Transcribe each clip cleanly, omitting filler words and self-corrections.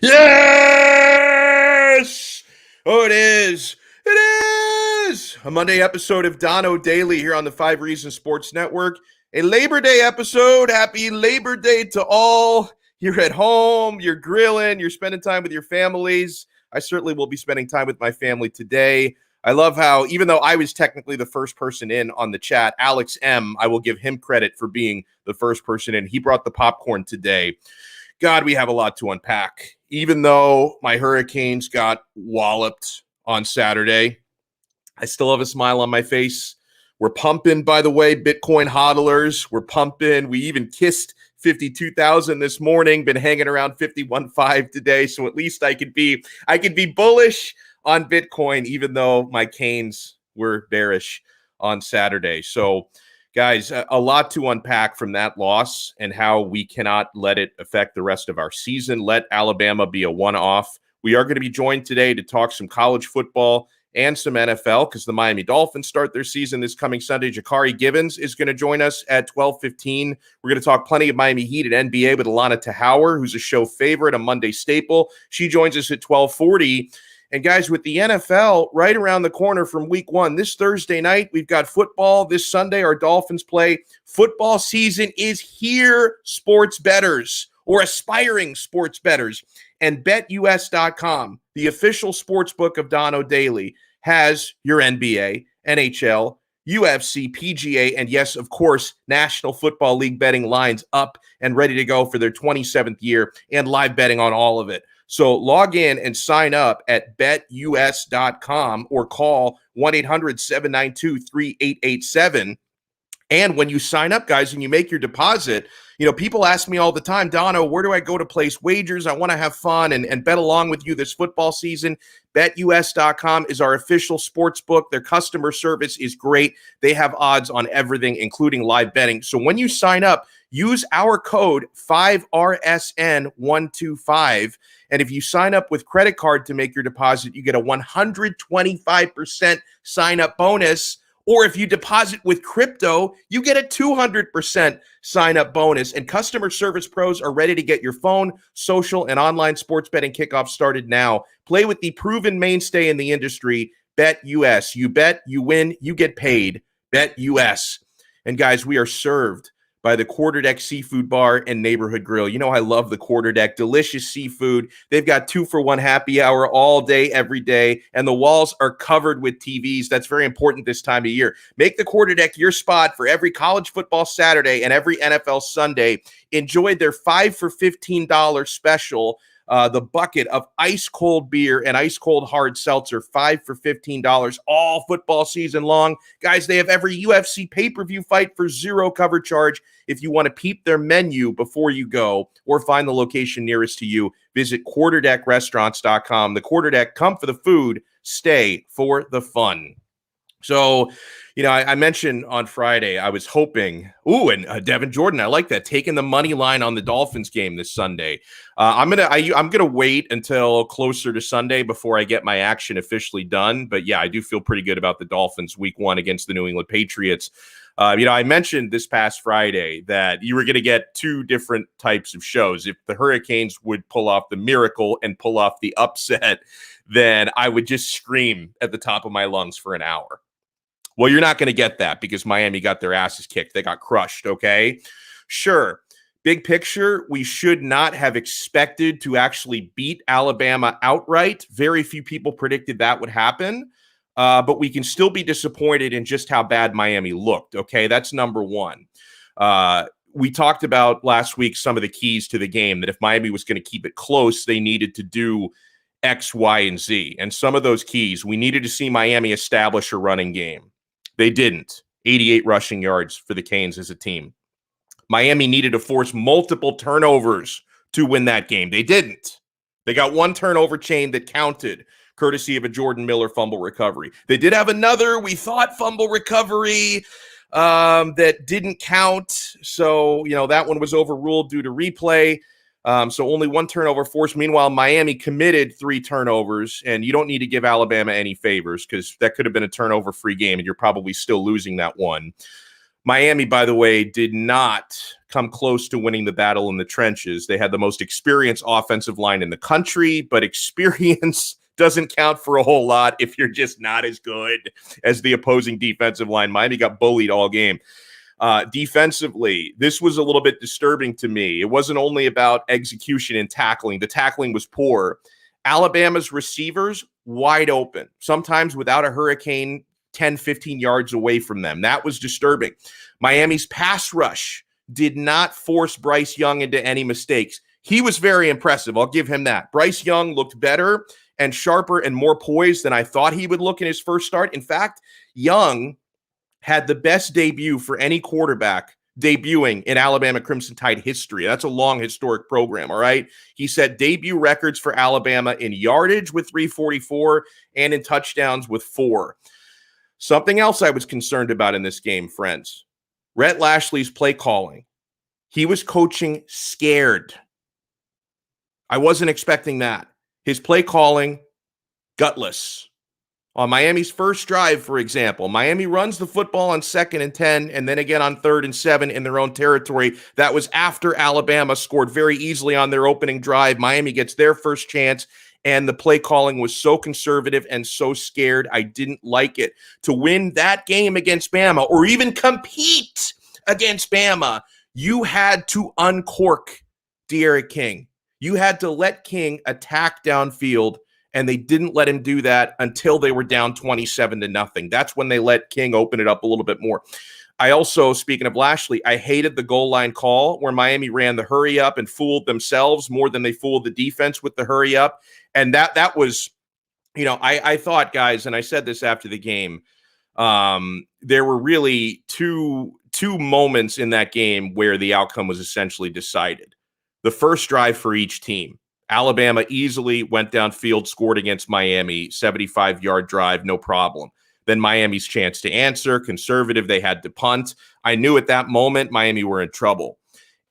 Yes! Oh, it is. It is a Monday episode of Donno Daily here on the 5 Reasons Sports Network. A Labor Day episode. Happy Labor Day to all. You're at home, you're grilling, you're spending time with your families. I certainly will be spending time with my family today. I love how, even though I was technically the first person in on the chat, Alex M., I will give him credit for being the first person in. He brought the popcorn today. God, we have a lot to unpack. Even though my Hurricanes got walloped on Saturday, I still have a smile on my face. We're pumping, by the way, Bitcoin hodlers. We're pumping. We even kissed 52,000 this morning, been hanging around 51.5 today. So at least I could be bullish on Bitcoin, even though my Canes were bearish on Saturday. So guys, a lot to unpack from that loss and how we cannot let it affect the rest of our season. Let Alabama be a one-off. We are going to be joined today to talk some college football and some NFL because the Miami Dolphins start their season this coming Sunday. Jakari Givens is going to join us at 12:15. We're going to talk plenty of Miami Heat and NBA with Allana Tachauer, who's a show favorite, a Monday staple. She joins us at 12:40. And guys, with the NFL right around the corner from week 1, this Thursday night, we've got football. This Sunday, our Dolphins play. Football season is here, sports bettors or aspiring sports bettors. And BetUS.com, the official sports book of Donno Daily, has your NBA, NHL, UFC, PGA, and yes, of course, National Football League betting lines up and ready to go for their 27th year and live betting on all of it. So log in and sign up at betus.com or call 1-800-792-3887. And when you sign up, guys, and you make your deposit, people ask me all the time, Donno, where do I go to place wagers? I want to have fun and bet along with you this football season. BetUS.com is our official sports book. Their customer service is great. They have odds on everything, including live betting. So when you sign up, use our code 5RSN125. And if you sign up with credit card to make your deposit, you get a 125% sign-up bonus. Or if you deposit with crypto, you get a 200% sign-up bonus. And customer service pros are ready to get your phone, social, and online sports betting kickoff started now. Play with the proven mainstay in the industry, BetUS. You bet, you win, you get paid. BetUS. And guys, we are served by the Quarterdeck Seafood Bar and Neighborhood Grill. You know I love the Quarterdeck. Delicious seafood. They've got 2-for-1 happy hour all day, every day, and the walls are covered with TVs. That's very important this time of year. Make the Quarterdeck your spot for every college football Saturday and every NFL Sunday. Enjoy their 5 for $15 special. The bucket of ice-cold beer and ice-cold hard seltzer, 5 for $15 all football season long. Guys, they have every UFC pay-per-view fight for zero cover charge. If you want to peep their menu before you go or find the location nearest to you, visit QuarterdeckRestaurants.com. The Quarterdeck, come for the food, stay for the fun. So, I mentioned on Friday, I was hoping, and Devin Jordan, I like that, taking the money line on the Dolphins game this Sunday. I'm gonna wait until closer to Sunday before I get my action officially done. But yeah, I do feel pretty good about the Dolphins week 1 against the New England Patriots. I mentioned this past Friday that you were going to get 2 different types of shows. If the Hurricanes would pull off the miracle and pull off the upset, then I would just scream at the top of my lungs for an hour. Well, you're not going to get that because Miami got their asses kicked. They got crushed, okay? Sure, big picture, we should not have expected to actually beat Alabama outright. Very few people predicted that would happen. But we can still be disappointed in just how bad Miami looked, okay? That's number one. We talked about last week some of the keys to the game, that if Miami was going to keep it close, they needed to do X, Y, and Z. And some of those keys, we needed to see Miami establish a running game. They didn't. 88 rushing yards for the Canes as a team. Miami needed to force multiple turnovers to win that game. They didn't. They got 1 turnover chain that counted, courtesy of a Jordan Miller fumble recovery. They did have another, we thought, fumble recovery that didn't count. So, that one was overruled due to replay. So only 1 turnover forced. Meanwhile, Miami committed 3 turnovers, and you don't need to give Alabama any favors because that could have been a turnover-free game, and you're probably still losing that one. Miami, by the way, did not come close to winning the battle in the trenches. They had the most experienced offensive line in the country, but experience doesn't count for a whole lot if you're just not as good as the opposing defensive line. Miami got bullied all game. Defensively, this was a little bit disturbing to me. It wasn't only about execution and tackling. The tackling was poor. Alabama's receivers wide open, sometimes without a hurricane 10, 15 yards away from them. That was disturbing. Miami's pass rush did not force Bryce Young into any mistakes. He was very impressive. I'll give him that. Bryce Young looked better and sharper and more poised than I thought he would look in his first start. In fact, Young had the best debut for any quarterback debuting in Alabama Crimson Tide history. That's a long historic program, all right? He set debut records for Alabama in yardage with 344 and in touchdowns with 4. Something else I was concerned about in this game, friends. Rhett Lashley's play calling. He was coaching scared. I wasn't expecting that. His play calling, gutless. On Miami's first drive, for example, Miami runs the football on 2nd and 10 and then again on 3rd and 7 in their own territory. That was after Alabama scored very easily on their opening drive. Miami gets their first chance, and the play calling was so conservative and so scared. I didn't like it. To win that game against Bama or even compete against Bama, you had to uncork De'Aaron King. You had to let King attack downfield, and they didn't let him do that until they were down 27-0. That's when they let King open it up a little bit more. I also, speaking of Lashley, I hated the goal line call where Miami ran the hurry up and fooled themselves more than they fooled the defense with the hurry up. And that was, I thought, guys, and I said this after the game, there were really two moments in that game where the outcome was essentially decided. The first drive for each team. Alabama easily went downfield, scored against Miami, 75-yard drive, no problem. Then Miami's chance to answer, conservative, they had to punt. I knew at that moment Miami were in trouble.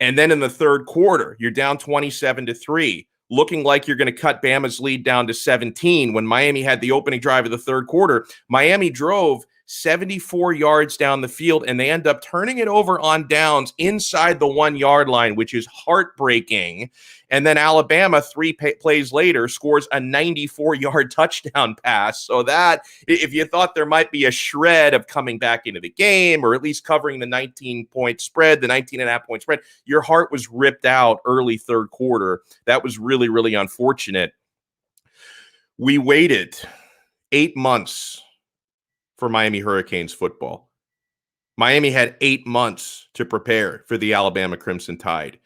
And then in the third quarter, you're down 27-3, looking like you're going to cut Bama's lead down to 17. When Miami had the opening drive of the third quarter, Miami drove 74 yards down the field, and they end up turning it over on downs inside the 1-yard line, which is heartbreaking. And then Alabama, 3 plays later, scores a 94-yard touchdown pass. So that, if you thought there might be a shred of coming back into the game, or at least covering the 19-point spread, the 19.5-point spread, your heart was ripped out early third quarter. That was really, really unfortunate. We waited 8 months for Miami Hurricanes football. Miami had 8 months to prepare for the Alabama Crimson Tide,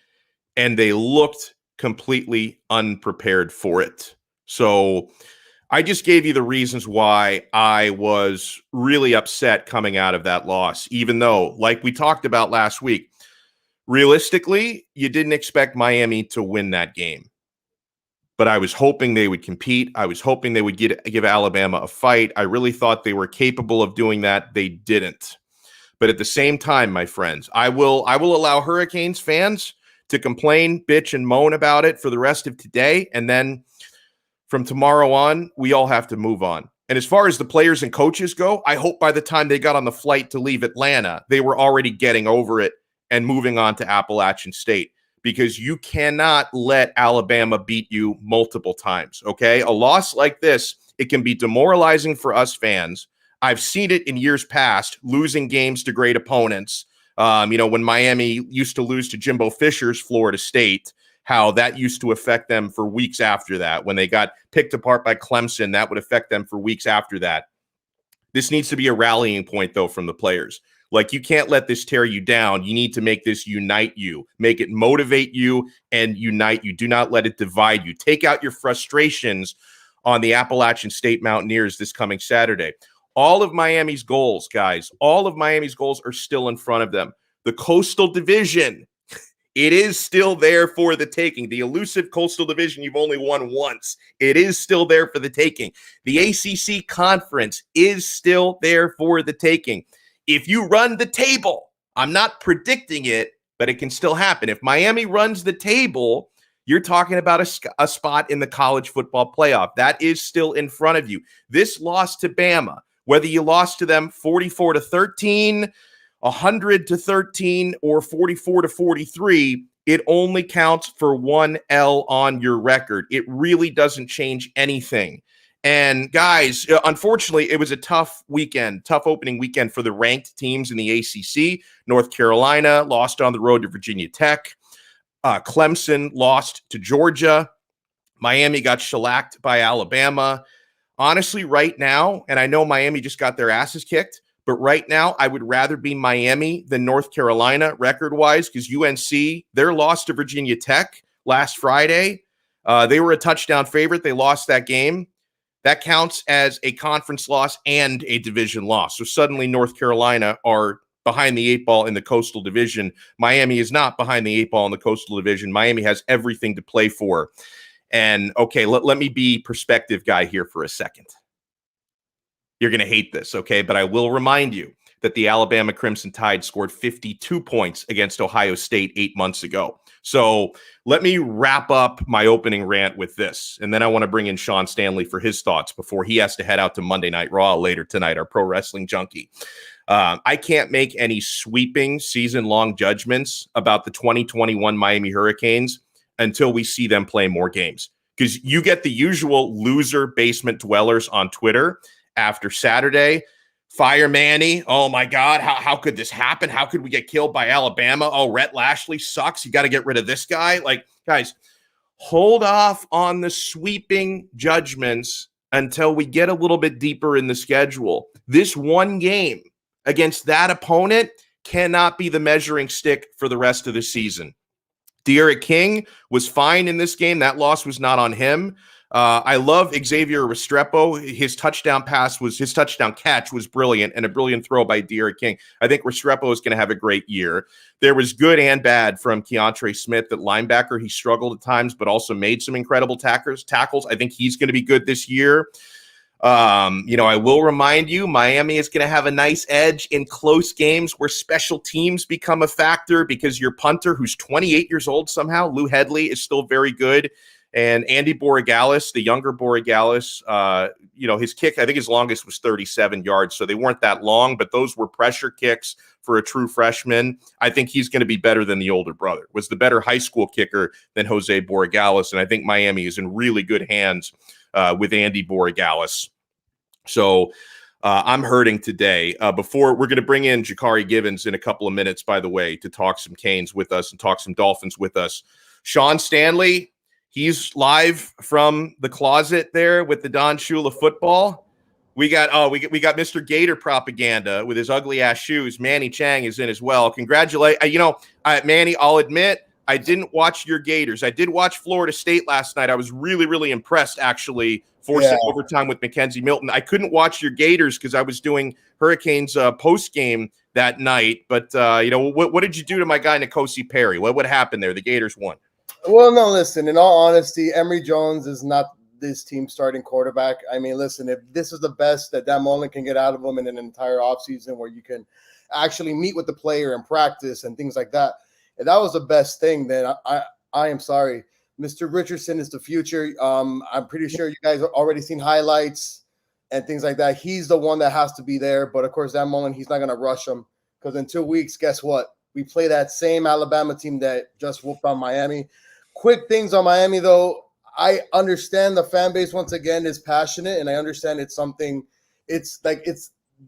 and they looked completely unprepared for it. So I just gave you the reasons why I was really upset coming out of that loss, even though, like we talked about last week, realistically, you didn't expect Miami to win that game. But I was hoping they would compete. I was hoping they would give Alabama a fight. I really thought they were capable of doing that. They didn't. But at the same time, my friends, I will allow Hurricanes fans to complain, bitch, and moan about it for the rest of today. And then from tomorrow on, we all have to move on. And as far as the players and coaches go, I hope by the time they got on the flight to leave Atlanta, they were already getting over it and moving on to Appalachian State. Because you cannot let Alabama beat you multiple times, okay? A loss like this, it can be demoralizing for us fans. I've seen it in years past, losing games to great opponents. When Miami used to lose to Jimbo Fisher's Florida State, how that used to affect them for weeks after that. When they got picked apart by Clemson, that would affect them for weeks after that. This needs to be a rallying point, though, from the players. Like, you can't let this tear you down. You need to make this unite you. Make it motivate you and unite you. Do not let it divide you. Take out your frustrations on the Appalachian State Mountaineers this coming Saturday. All of Miami's goals, guys, all of Miami's goals are still in front of them. The Coastal Division, it is still there for the taking. The elusive Coastal Division, you've only won once. It is still there for the taking. The ACC Conference is still there for the taking. If you run the table, I'm not predicting it, but it can still happen. If Miami runs the table, you're talking about a spot in the college football playoff. That is still in front of you. This loss to Bama, whether you lost to them 44-13 100-13 or 44-43, it only counts for one L on your record. It really doesn't change anything. And guys, unfortunately, it was a tough weekend, tough opening weekend for the ranked teams in the ACC. North Carolina lost on the road to Virginia Tech. Clemson lost to Georgia. Miami got shellacked by Alabama. Honestly, right now, and I know Miami just got their asses kicked, but right now, I would rather be Miami than North Carolina record-wise, because UNC, their loss to Virginia Tech last Friday, they were a touchdown favorite. They lost that game. That counts as a conference loss and a division loss. So suddenly North Carolina are behind the eight ball in the Coastal Division. Miami is not behind the eight ball in the Coastal Division. Miami has everything to play for. And okay, let me be perspective guy here for a second. You're going to hate this, okay? But I will remind you that the Alabama Crimson Tide scored 52 points against Ohio State 8 months ago. So let me wrap up my opening rant with this. And then I want to bring in Sean Stanley for his thoughts before he has to head out to Monday Night Raw later tonight, our pro wrestling junkie. I can't make any sweeping season-long judgments about the 2021 Miami Hurricanes until we see them play more games. Because you get the usual loser basement dwellers on Twitter after Saturday. Fire Manny. Oh, my God. How could this happen? How could we get killed by Alabama? Oh, Rhett Lashley sucks. You got to get rid of this guy. Like, guys, hold off on the sweeping judgments until we get a little bit deeper in the schedule. This one game against that opponent cannot be the measuring stick for the rest of the season. De'Ara King was fine in this game. That loss was not on him. I love Xavier Restrepo. His touchdown catch was brilliant, and a brilliant throw by De'Ara King. I think Restrepo is going to have a great year. There was good and bad from Keontre Smith at linebacker. He struggled at times, but also made some incredible tackles. I think he's going to be good this year. I will remind you, Miami is going to have a nice edge in close games where special teams become a factor because your punter, who's 28 years old somehow, Lou Headley, is still very good. And Andy Borregales, the younger Borregales, his kick, I think his longest was 37 yards. So they weren't that long, but those were pressure kicks for a true freshman. I think he's going to be better than the older brother. Was the better high school kicker than Jose Borregales. And I think Miami is in really good hands with Andy Borregales. So I'm hurting today. Before we're going to bring in Jakari Givens in a couple of minutes, by the way, to talk some Canes with us and talk some Dolphins with us. Sean Stanley, he's live from the closet there with the Don Shula football. We got Mr. Gator propaganda with his ugly ass shoes. Manny Chang is in as well. Manny, I'll admit, I didn't watch your Gators. I did watch Florida State last night. I was really, really impressed, actually, forcing overtime with Mackenzie Milton. I couldn't watch your Gators because I was doing Hurricanes post game that night. But what did you do to my guy N'Kosi Perry? What happened there? The Gators won. Well, no, listen, in all honesty, Emory Jones is not this team's starting quarterback. I mean, listen, if this is the best that Dan Mullen can get out of him in an entire offseason where you can actually meet with the player and practice and things like that, if that was the best thing, then I am sorry. Mr. Richardson is the future. I'm pretty sure you guys have already seen highlights and things like that. He's the one that has to be there. But, of course, Dan Mullen, he's not going to rush him because in 2 weeks, guess what? We play that same Alabama team that just whooped on Miami. Quick things on Miami, though. I understand the fan base, once again, is passionate, and I understand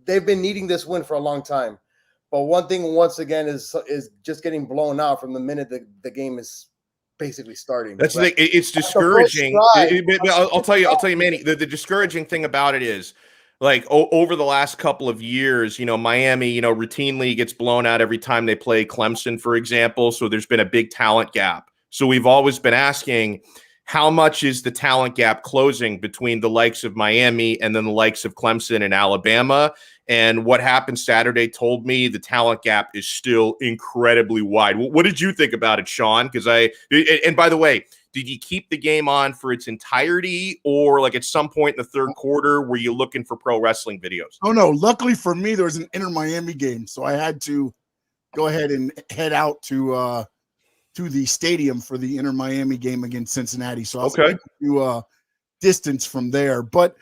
they've been needing this win for a long time. But one thing, once again, is just getting blown out from the minute the game is basically starting. That's the thing. It's discouraging. I'll tell you, Manny, the discouraging thing about it is, like, over the last couple of years, Miami, routinely gets blown out every time they play Clemson, for example. So there's been a big talent gap. So we've always been asking, how much is the talent gap closing between the likes of Miami and then the likes of Clemson and Alabama? And what happened Saturday told me the talent gap is still incredibly wide. What did you think about it, Sean? And by the way, did you keep the game on for its entirety, or like at some point in the third quarter, were you looking for pro wrestling videos? Oh, no. Luckily for me, there was an Inter Miami game, so I had to go ahead and head out to the stadium for the Inter Miami game against Cincinnati. So I was able to distance from there. But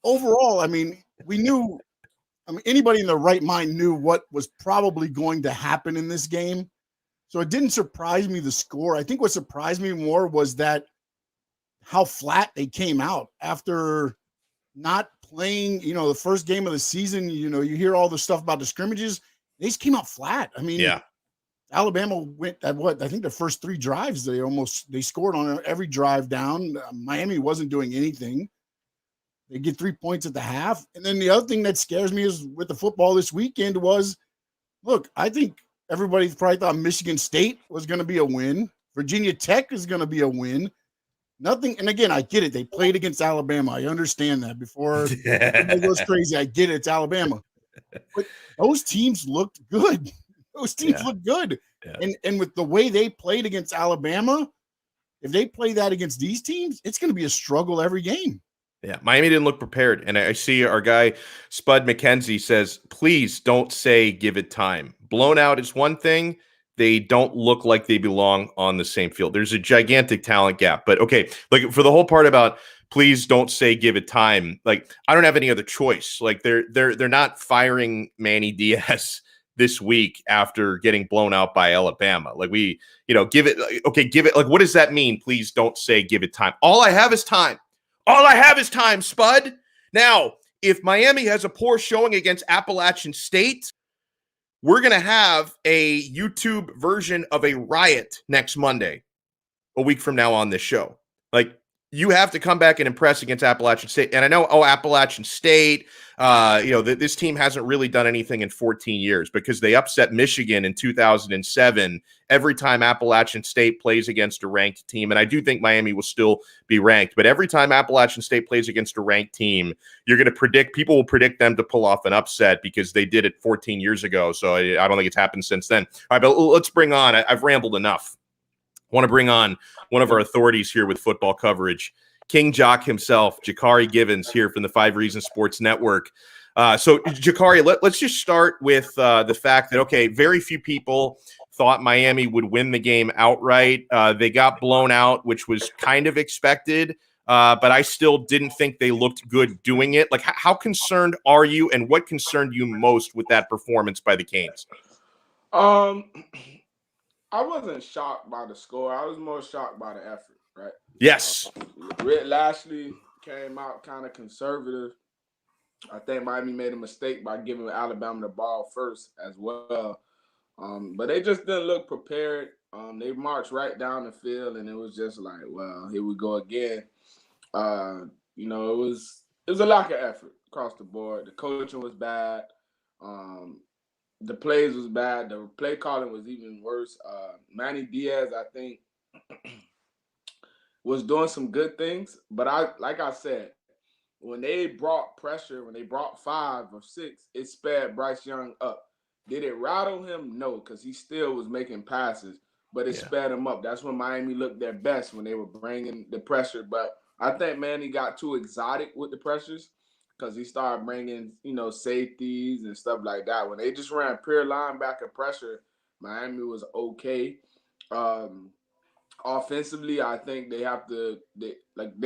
overall, I mean, we knew I mean, anybody in their right mind knew what was probably going to happen in this game. So it didn't surprise me, the score. I think what surprised me more was that how flat they came out after not playing, the first game of the season. You hear all the stuff about the scrimmages. They just came out flat. I mean, Yeah. Alabama went at I think the first 3 drives, they scored on every drive down. Miami wasn't doing anything. They get 3 points at the half. And then the other thing that scares me is with the football this weekend was, look, I think everybody probably thought Michigan State was going to be a win. Virginia Tech is going to be a win. Nothing. And again, I get it. They played against Alabama. I understand that before everybody goes crazy. I get it. It's Alabama. But those teams looked good. Those teams look good. Yeah. And with the way they played against Alabama, if they play that against these teams, it's going to be a struggle every game. Yeah, Miami didn't look prepared. And I see our guy, Spud McKenzie, says, please don't say give it time. Blown out is one thing. They don't look like they belong on the same field. There's a gigantic talent gap. But okay, like for the whole part about please don't say give it time, like I don't have any other choice. Like they're not firing Manny Diaz this week after getting blown out by Alabama. Like give it. Like, what does that mean? Please don't say give it time. All I have is time. All I have is time, Spud. Now, if Miami has a poor showing against Appalachian State, we're going to have a YouTube version of a riot next Monday, a week from now on this show. Like, you have to come back and impress against Appalachian State. And I know, Appalachian State, this team hasn't really done anything in 14 years because they upset Michigan in 2007 every time Appalachian State plays against a ranked team. And I do think Miami will still be ranked. But every time Appalachian State plays against a ranked team, people will predict them to pull off an upset because they did it 14 years ago. So I don't think it's happened since then. All right, but let's bring on, I've rambled enough. I want to bring on one of our authorities here with football coverage, King Jock himself, Jakari Givens, here from the 5 Reasons Sports Network. So, Jakari, let's just start with the fact that, okay, very few people thought Miami would win the game outright. They got blown out, which was kind of expected, but I still didn't think they looked good doing it. Like, how concerned are you, and what concerned you most with that performance by the Canes? I wasn't shocked by the score. I was more shocked by the effort, right? Yes. Rick Lashley came out kind of conservative. I think Miami made a mistake by giving Alabama the ball first as well. But they just didn't look prepared. They marched right down the field, and it was just like, well, here we go again. It was a lack of effort across the board. The coaching was bad. The plays was bad. The play calling was even worse. Manny Diaz, I think, was doing some good things. But like I said, when they brought pressure, when they brought 5 or 6, it sped Bryce Young up. Did it rattle him? No, because he still was making passes, but it sped him up. That's when Miami looked their best, when they were bringing the pressure. But I think Manny got too exotic with the pressures, because he started bringing, safeties and stuff like that. When they just ran pure linebacker pressure, Miami was okay. Offensively, I think they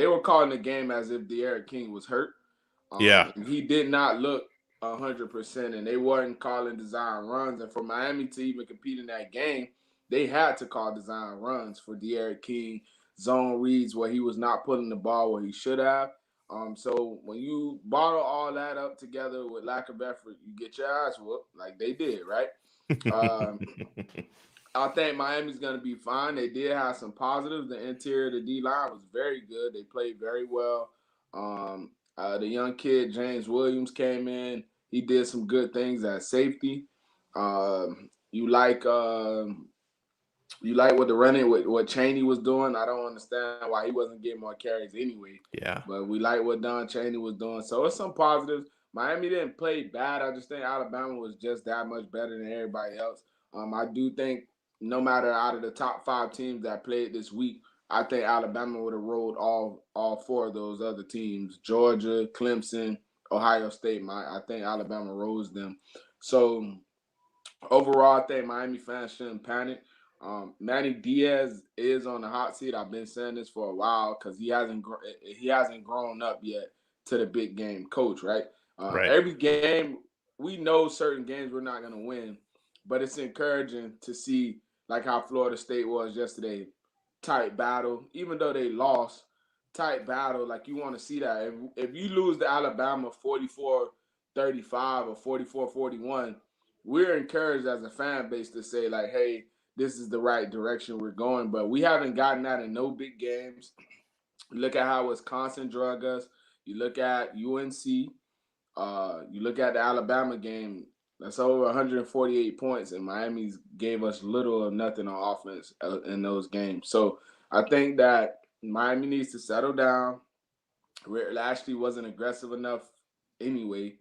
were calling the game as if De'Aaron King was hurt. And he did not look 100%, and they weren't calling design runs. And for Miami to even compete in that game, they had to call design runs for De'Aaron King, zone reads where he was not putting the ball where he should have. So when you bottle all that up together with lack of effort, you get your ass whooped like they did, right? I think Miami's going to be fine. They did have some positives. The interior of the D-line was very good. They played very well. The young kid, James Williams, came in. He did some good things at safety. You like what Chaney was doing. I don't understand why he wasn't getting more carries anyway. Yeah. But we like what Don Chaney was doing. So it's some positives. Miami didn't play bad. I just think Alabama was just that much better than everybody else. I do think no matter out of the top 5 teams that played this week, I think Alabama would have rolled all 4 of those other teams: Georgia, Clemson, Ohio State. I think Alabama rose them. So overall, I think Miami fans shouldn't panic. Manny Diaz is on the hot seat. I've been saying this for a while because he hasn't grown up yet to the big game coach, right? Right. Every game we know certain games we're not going to win, but it's encouraging to see like how Florida State was yesterday, tight battle, even though they lost, tight battle. Like, you want to see that. If you lose to Alabama 44-35 or 44-41, we're encouraged as a fan base to say, like, hey, this is the right direction we're going. But we haven't gotten that in no big games. You look at how Wisconsin drug us. You look at UNC. You look at the Alabama game. That's over 148 points, and Miami's gave us little or nothing on offense in those games. So I think that Miami needs to settle down. Lashley wasn't aggressive enough anyway.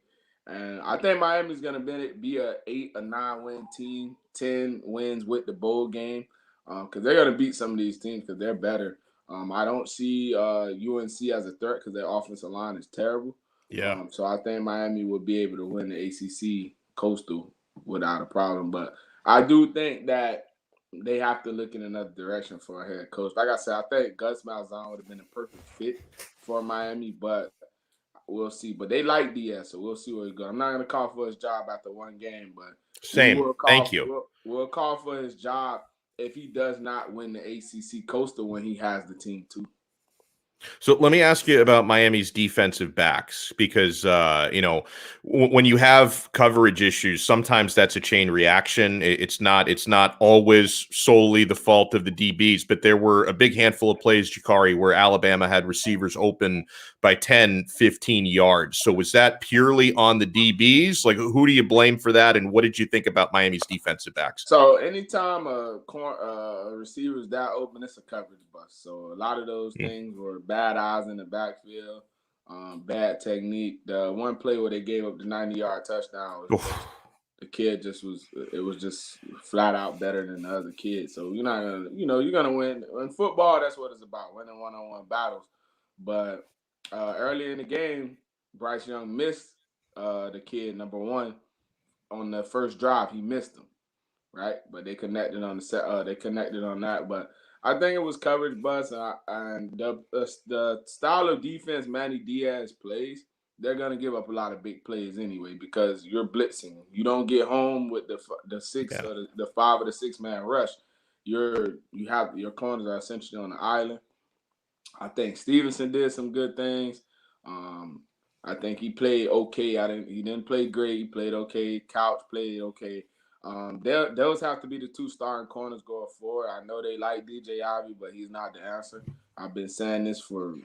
And I think Miami's going to be a 8 or 9 win team, 10 wins with the bowl game, because they're going to beat some of these teams because they're better. I don't see UNC as a threat because their offensive line is terrible. Yeah. So I think Miami will be able to win the ACC Coastal without a problem. But I do think that they have to look in another direction for a head coach. Like I said, I think Gus Malzahn would have been a perfect fit for Miami, but we'll see. But they like DS, so we'll see where he goes. I'm not going to call for his job after one game, but Same. Thank you. We'll call for his job if he does not win the ACC Coastal when he has the team too. So let me ask you about Miami's defensive backs, because, when you have coverage issues, sometimes that's a chain reaction. It's not always solely the fault of the DBs, but there were a big handful of plays, Jakari, where Alabama had receivers open by 10, 15 yards. So was that purely on the DBs? Like, who do you blame for that? And what did you think about Miami's defensive backs? So anytime a receiver is that open, it's a coverage bust. So a lot of those things were bad eyes in the backfield, bad technique. The one play where they gave up the 90-yard touchdown, the kid was just flat out better than the other kid. So you're not gonna, you're gonna win. In football, that's what it's about, winning one-on-one battles. But early in the game, Bryce Young missed the kid, number one, on the first drive. He missed him, right? But they connected on that. But I think it was coverage bust, and the style of defense Manny Diaz plays, they're gonna give up a lot of big plays anyway because you're blitzing. You don't get home with the 6 or the 5 or the 6 man rush. Your corners are essentially on the island. I think Stevenson did some good things. I think he played okay. He didn't play great. He played okay. Couch played okay. Those have to be the 2 starting corners going forward. I know they like DJ Ivy, but he's not the answer. I've been saying this for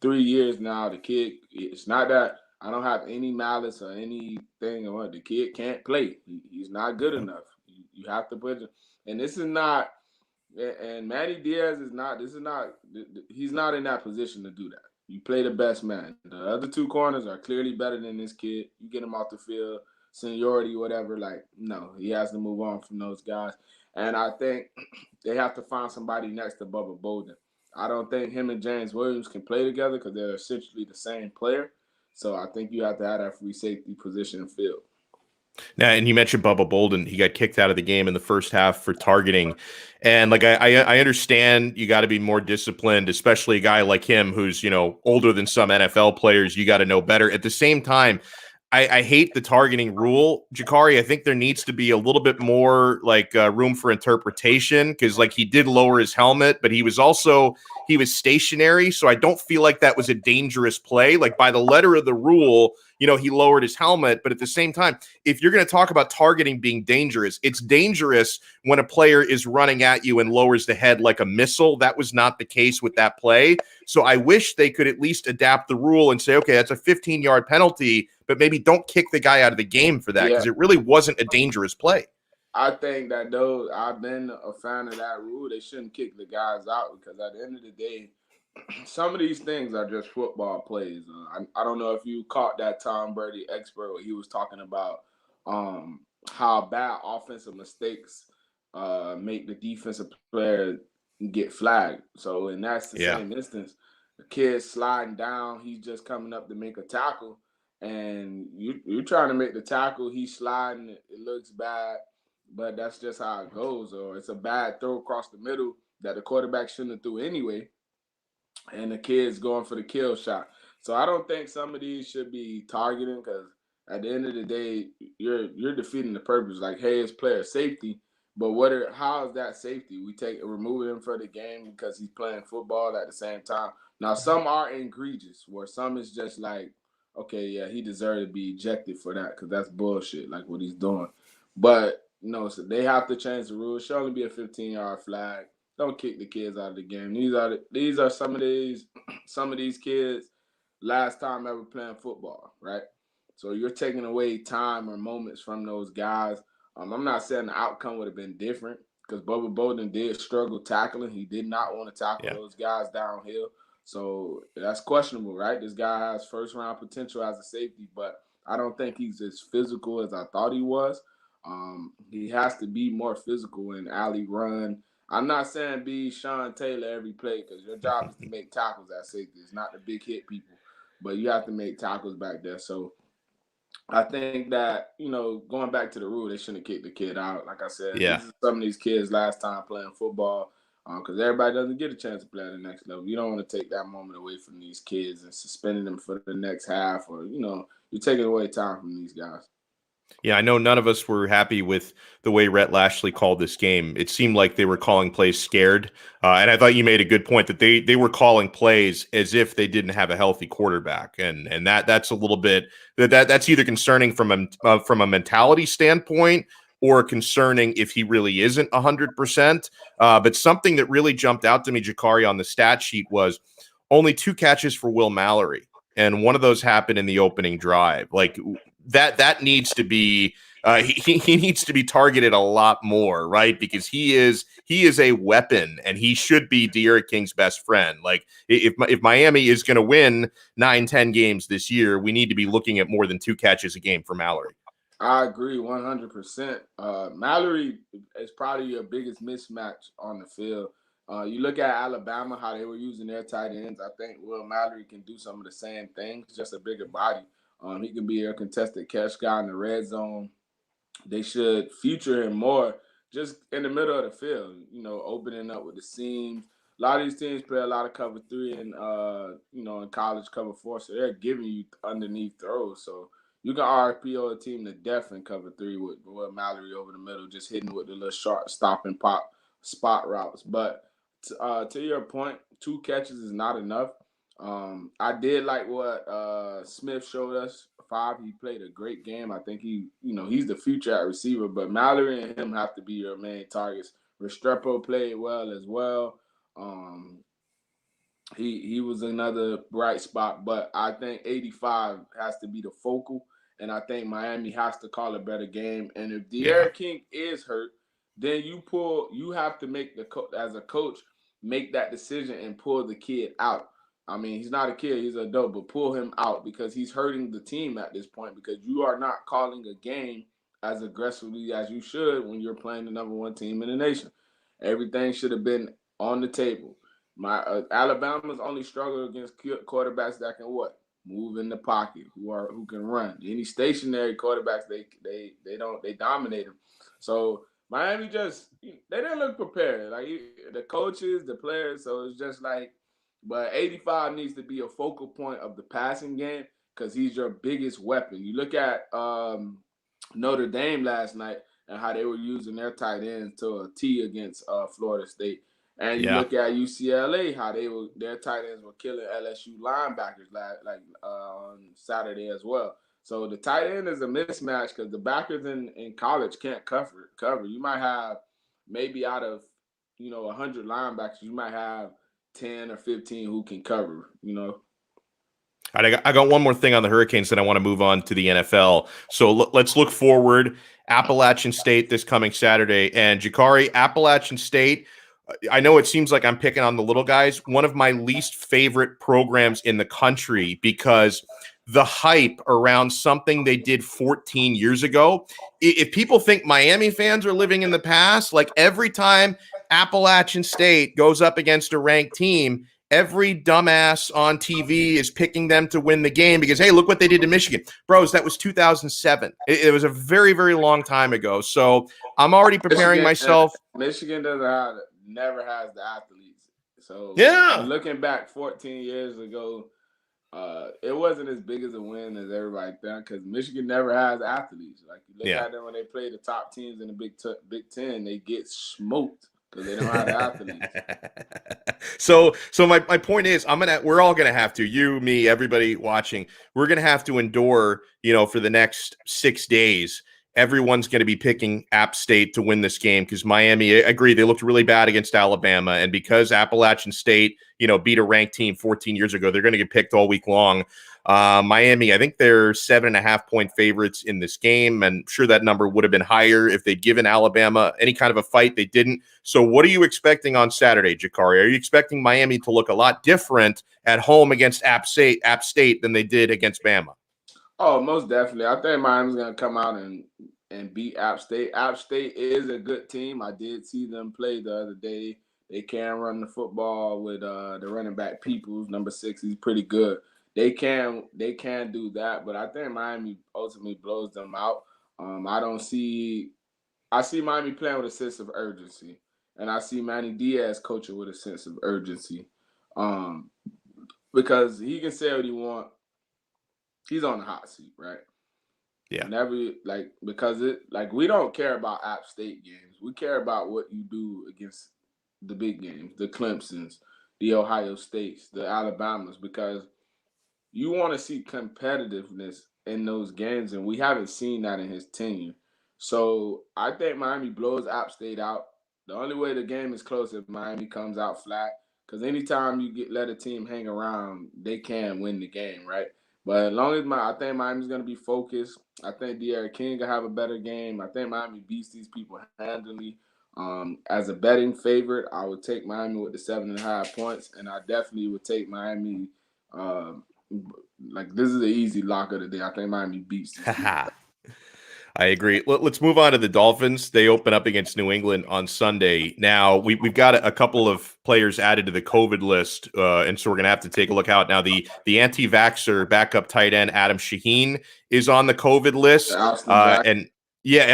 3 years now. The kid, it's not that I don't have any malice or anything. The kid can't play. He's not good enough. You have to put it. And this is not. And Manny Diaz is not. He's not in that position to do that. You play the best man. The other 2 corners are clearly better than this kid. You get him off the field, seniority, whatever. Like, no, he has to move on from those guys. And I think they have to find somebody next to Bubba Bolden. I don't think him and James Williams can play together because they're essentially the same player. So I think you have to have that free safety position and field. Now, and you mentioned Bubba Bolden. He got kicked out of the game in the first half for targeting. And like I understand you got to be more disciplined, especially a guy like him who's, older than some NFL players. You got to know better. At the same time, I hate the targeting rule, Jakari. I think there needs to be a little bit more room for interpretation because he did lower his helmet, but he was stationary. So I don't feel like that was a dangerous play. Like by the letter of the rule, he lowered his helmet. But at the same time, if you're going to talk about targeting being dangerous, it's dangerous when a player is running at you and lowers the head like a missile. That was not the case with that play. So I wish they could at least adapt the rule and say, okay, that's a 15-yard penalty, but maybe don't kick the guy out of the game for that because it really wasn't a dangerous play. I think that I've been a fan of that rule. They shouldn't kick the guys out because at the end of the day, some of these things are just football plays. I don't know if you caught that Tom Brady expert where he was talking about how bad offensive mistakes make the defensive player get flagged. So, and that's the same instance. The kid sliding down, he's just coming up to make a tackle, and you're trying to make the tackle. He's sliding. It looks bad, but that's just how it goes. Or it's a bad throw across the middle that the quarterback shouldn't have threw anyway, and the kid's going for the kill shot. So I don't think some of these should be targeting because at the end of the day, you're defeating the purpose. Like, hey, it's player safety, but how is that safety? We remove him for the game because he's playing football at the same time. Now, some are egregious, where some is just like, okay, yeah, he deserved to be ejected for that because that's bullshit, like what he's doing. But no, so they have to change the rules. It should only be a 15-yard flag. Don't kick the kids out of the game. These are some of these kids last time ever playing football, right? So you're taking away time or moments from those guys. I'm not saying the outcome would have been different because Bubba Bolden did struggle tackling. He did not want to tackle those guys downhill. So that's questionable, right? This guy has first-round potential as a safety, but I don't think he's as physical as I thought he was. He has to be more physical in alley run. I'm not saying be Sean Taylor every play because your job is to make tackles at safety. It's not the big hit people, but you have to make tackles back there. So I think that, going back to the rule, they shouldn't have kicked the kid out. Like I said, Yeah. This is some of these kids last time playing football because everybody doesn't get a chance to play at the next level. You don't want to take that moment away from these kids and suspending them for the next half or, you're taking away time from these guys. Yeah, I know none of us were happy with the way Rhett Lashley called this game. It seemed like they were calling plays scared. And I thought you made a good point that they were calling plays as if they didn't have a healthy quarterback. And that's a little bit that's either concerning from a mentality standpoint or concerning if he really isn't 100%. But something that really jumped out to me, Jakari, on the stat sheet was only 2 catches for Will Mallory. And one of those happened in the opening drive. Like that needs to be he needs to be targeted a lot more, right? Because he is a weapon, and he should be De'Aaron King's best friend. Like if Miami is going to win 9-10 games this year, we need to be looking at more than 2 catches a game for Mallory. I agree 100%. Mallory is probably your biggest mismatch on the field. You look at Alabama, how they were using their tight ends. I think Will Mallory can do some of the same things, just a bigger body. He can be a contested catch guy in the red zone. They should feature him more just in the middle of the field, opening up with the seams. A lot of these teams play a lot of cover 3 and, in college cover 4, so they're giving you underneath throws. So you can RPO a team to death in cover 3 with Mallory over the middle, just hitting with the little sharp stop and pop spot routes. But to your point, 2 catches is not enough. I did like what Smith showed us. 5, he played a great game. I think he's the future at receiver, but Mallory and him have to be your main targets. Restrepo played well as well. He was another bright spot, but I think 85 has to be the focal, and I think Miami has to call a better game. And if De'Aaron King is hurt, then you have to make as a coach, make that decision and pull the kid out. I mean, he's not a kid, he's an adult, but pull him out because he's hurting the team at this point because you are not calling a game as aggressively as you should when you're playing the number 1 team in the nation. Everything should have been on the table. Alabama's only struggle against quarterbacks that can move in the pocket, who can run. Any stationary quarterbacks, they dominate them. So Miami they didn't look prepared. Like the coaches, the players. So it's just like, but 85 needs to be a focal point of the passing game because he's your biggest weapon. You look at Notre Dame last night and how they were using their tight ends to a T against Florida State. And you look at UCLA, how their tight ends were killing LSU linebackers on Saturday as well. So the tight end is a mismatch because the backers in college can't cover. You might have maybe out of 100 linebackers, you might have 10 or 15 who can cover. All right, I got one more thing on the Hurricanes, and I want to move on to the NFL. So let's look forward. Appalachian State this coming Saturday, and Jakari, Appalachian State. I know it seems like I'm picking on the little guys. One of my least favorite programs in the country because the hype around something they did 14 years ago. If people think Miami fans are living in the past, like every time Appalachian State goes up against a ranked team, every dumbass on TV is picking them to win the game because, hey, look what they did to Michigan. Bros, that was 2007. It was a very, very long time ago. So I'm already preparing myself. Michigan never has the athletes. So yeah, looking back 14 years ago, It wasn't as big as a win as everybody thought because Michigan never has athletes. Like you look Yeah. at them when they play the top teams in the Big Ten, they get smoked because they don't have the athletes. So my point is we're all gonna have to, you, me, everybody watching, we're gonna have to endure, for the next 6 days. Everyone's going to be picking App State to win this game because Miami, I agree, they looked really bad against Alabama. And because Appalachian State, beat a ranked team 14 years ago, they're going to get picked all week long. Miami, I think they're 7.5-point favorites in this game. And I'm sure that number would have been higher if they'd given Alabama any kind of a fight. They didn't. So what are you expecting on Saturday, Jakari? Are you expecting Miami to look a lot different at home against App State than they did against Bama? Oh, most definitely. I think Miami's going to come out and beat App State. App State is a good team. I did see them play the other day. They can run the football with the running back Peoples, number 6. He's pretty good. They can do that, but I think Miami ultimately blows them out. I see Miami playing with a sense of urgency, and I see Manny Diaz coaching with a sense of urgency, because he can say what he wants. He's on the hot seat, right? Yeah. Because we don't care about App State games. We care about what you do against the big games, the Clemsons, the Ohio States, the Alabamas, because you want to see competitiveness in those games, and we haven't seen that in his tenure. So I think Miami blows App State out. The only way the game is close is if Miami comes out flat, because anytime you let a team hang around, they can win the game, right? But as long as I think Miami's going to be focused. I think De'Aaron King will have a better game. I think Miami beats these people handily. As a betting favorite, I would take Miami with the 7.5 points, and I definitely would take Miami. This is an easy lock of the day. I think Miami beats these people. I agree. Let's move on to the Dolphins. They open up against New England on Sunday. Now, we've got a couple of players added to the COVID list, and so we're going to have to take a look out. Now, the anti-vaxxer backup tight end Adam Shaheen is on the COVID list. And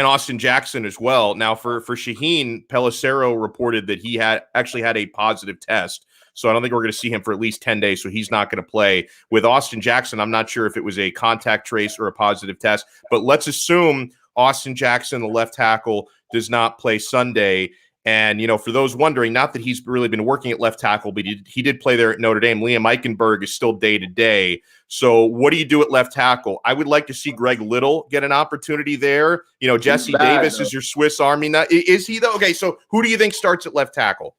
Austin Jackson as well. Now, for Shaheen, Pelissero reported that he actually had a positive test. So I don't think we're going to see him for at least 10 days, so he's not going to play. With Austin Jackson, I'm not sure if it was a contact trace or a positive test, but let's assume Austin Jackson, the left tackle, does not play Sunday. And, for those wondering, not that he's really been working at left tackle, but he did play there at Notre Dame. Liam Eichenberg is still day-to-day. So what do you do at left tackle? I would like to see Greg Little get an opportunity there. Jesse Davis is your Swiss Army nut. Is he, though? Okay, so who do you think starts at left tackle?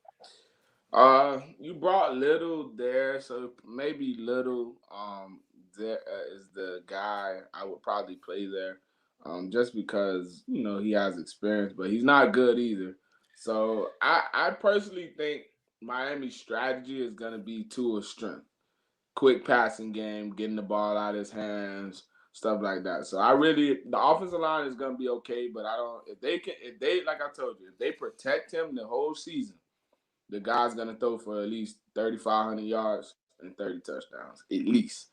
You brought Little there, so maybe Little there is the guy I would probably play there, just because he has experience, but he's not good either. So I personally think Miami's strategy is going to be Tua's strength, quick passing game, getting the ball out of his hands, stuff like that. So the offensive line is going to be okay, but if they like I told you, if they protect him the whole season, the guy's going to throw for at least 3,500 yards and 30 touchdowns, at least.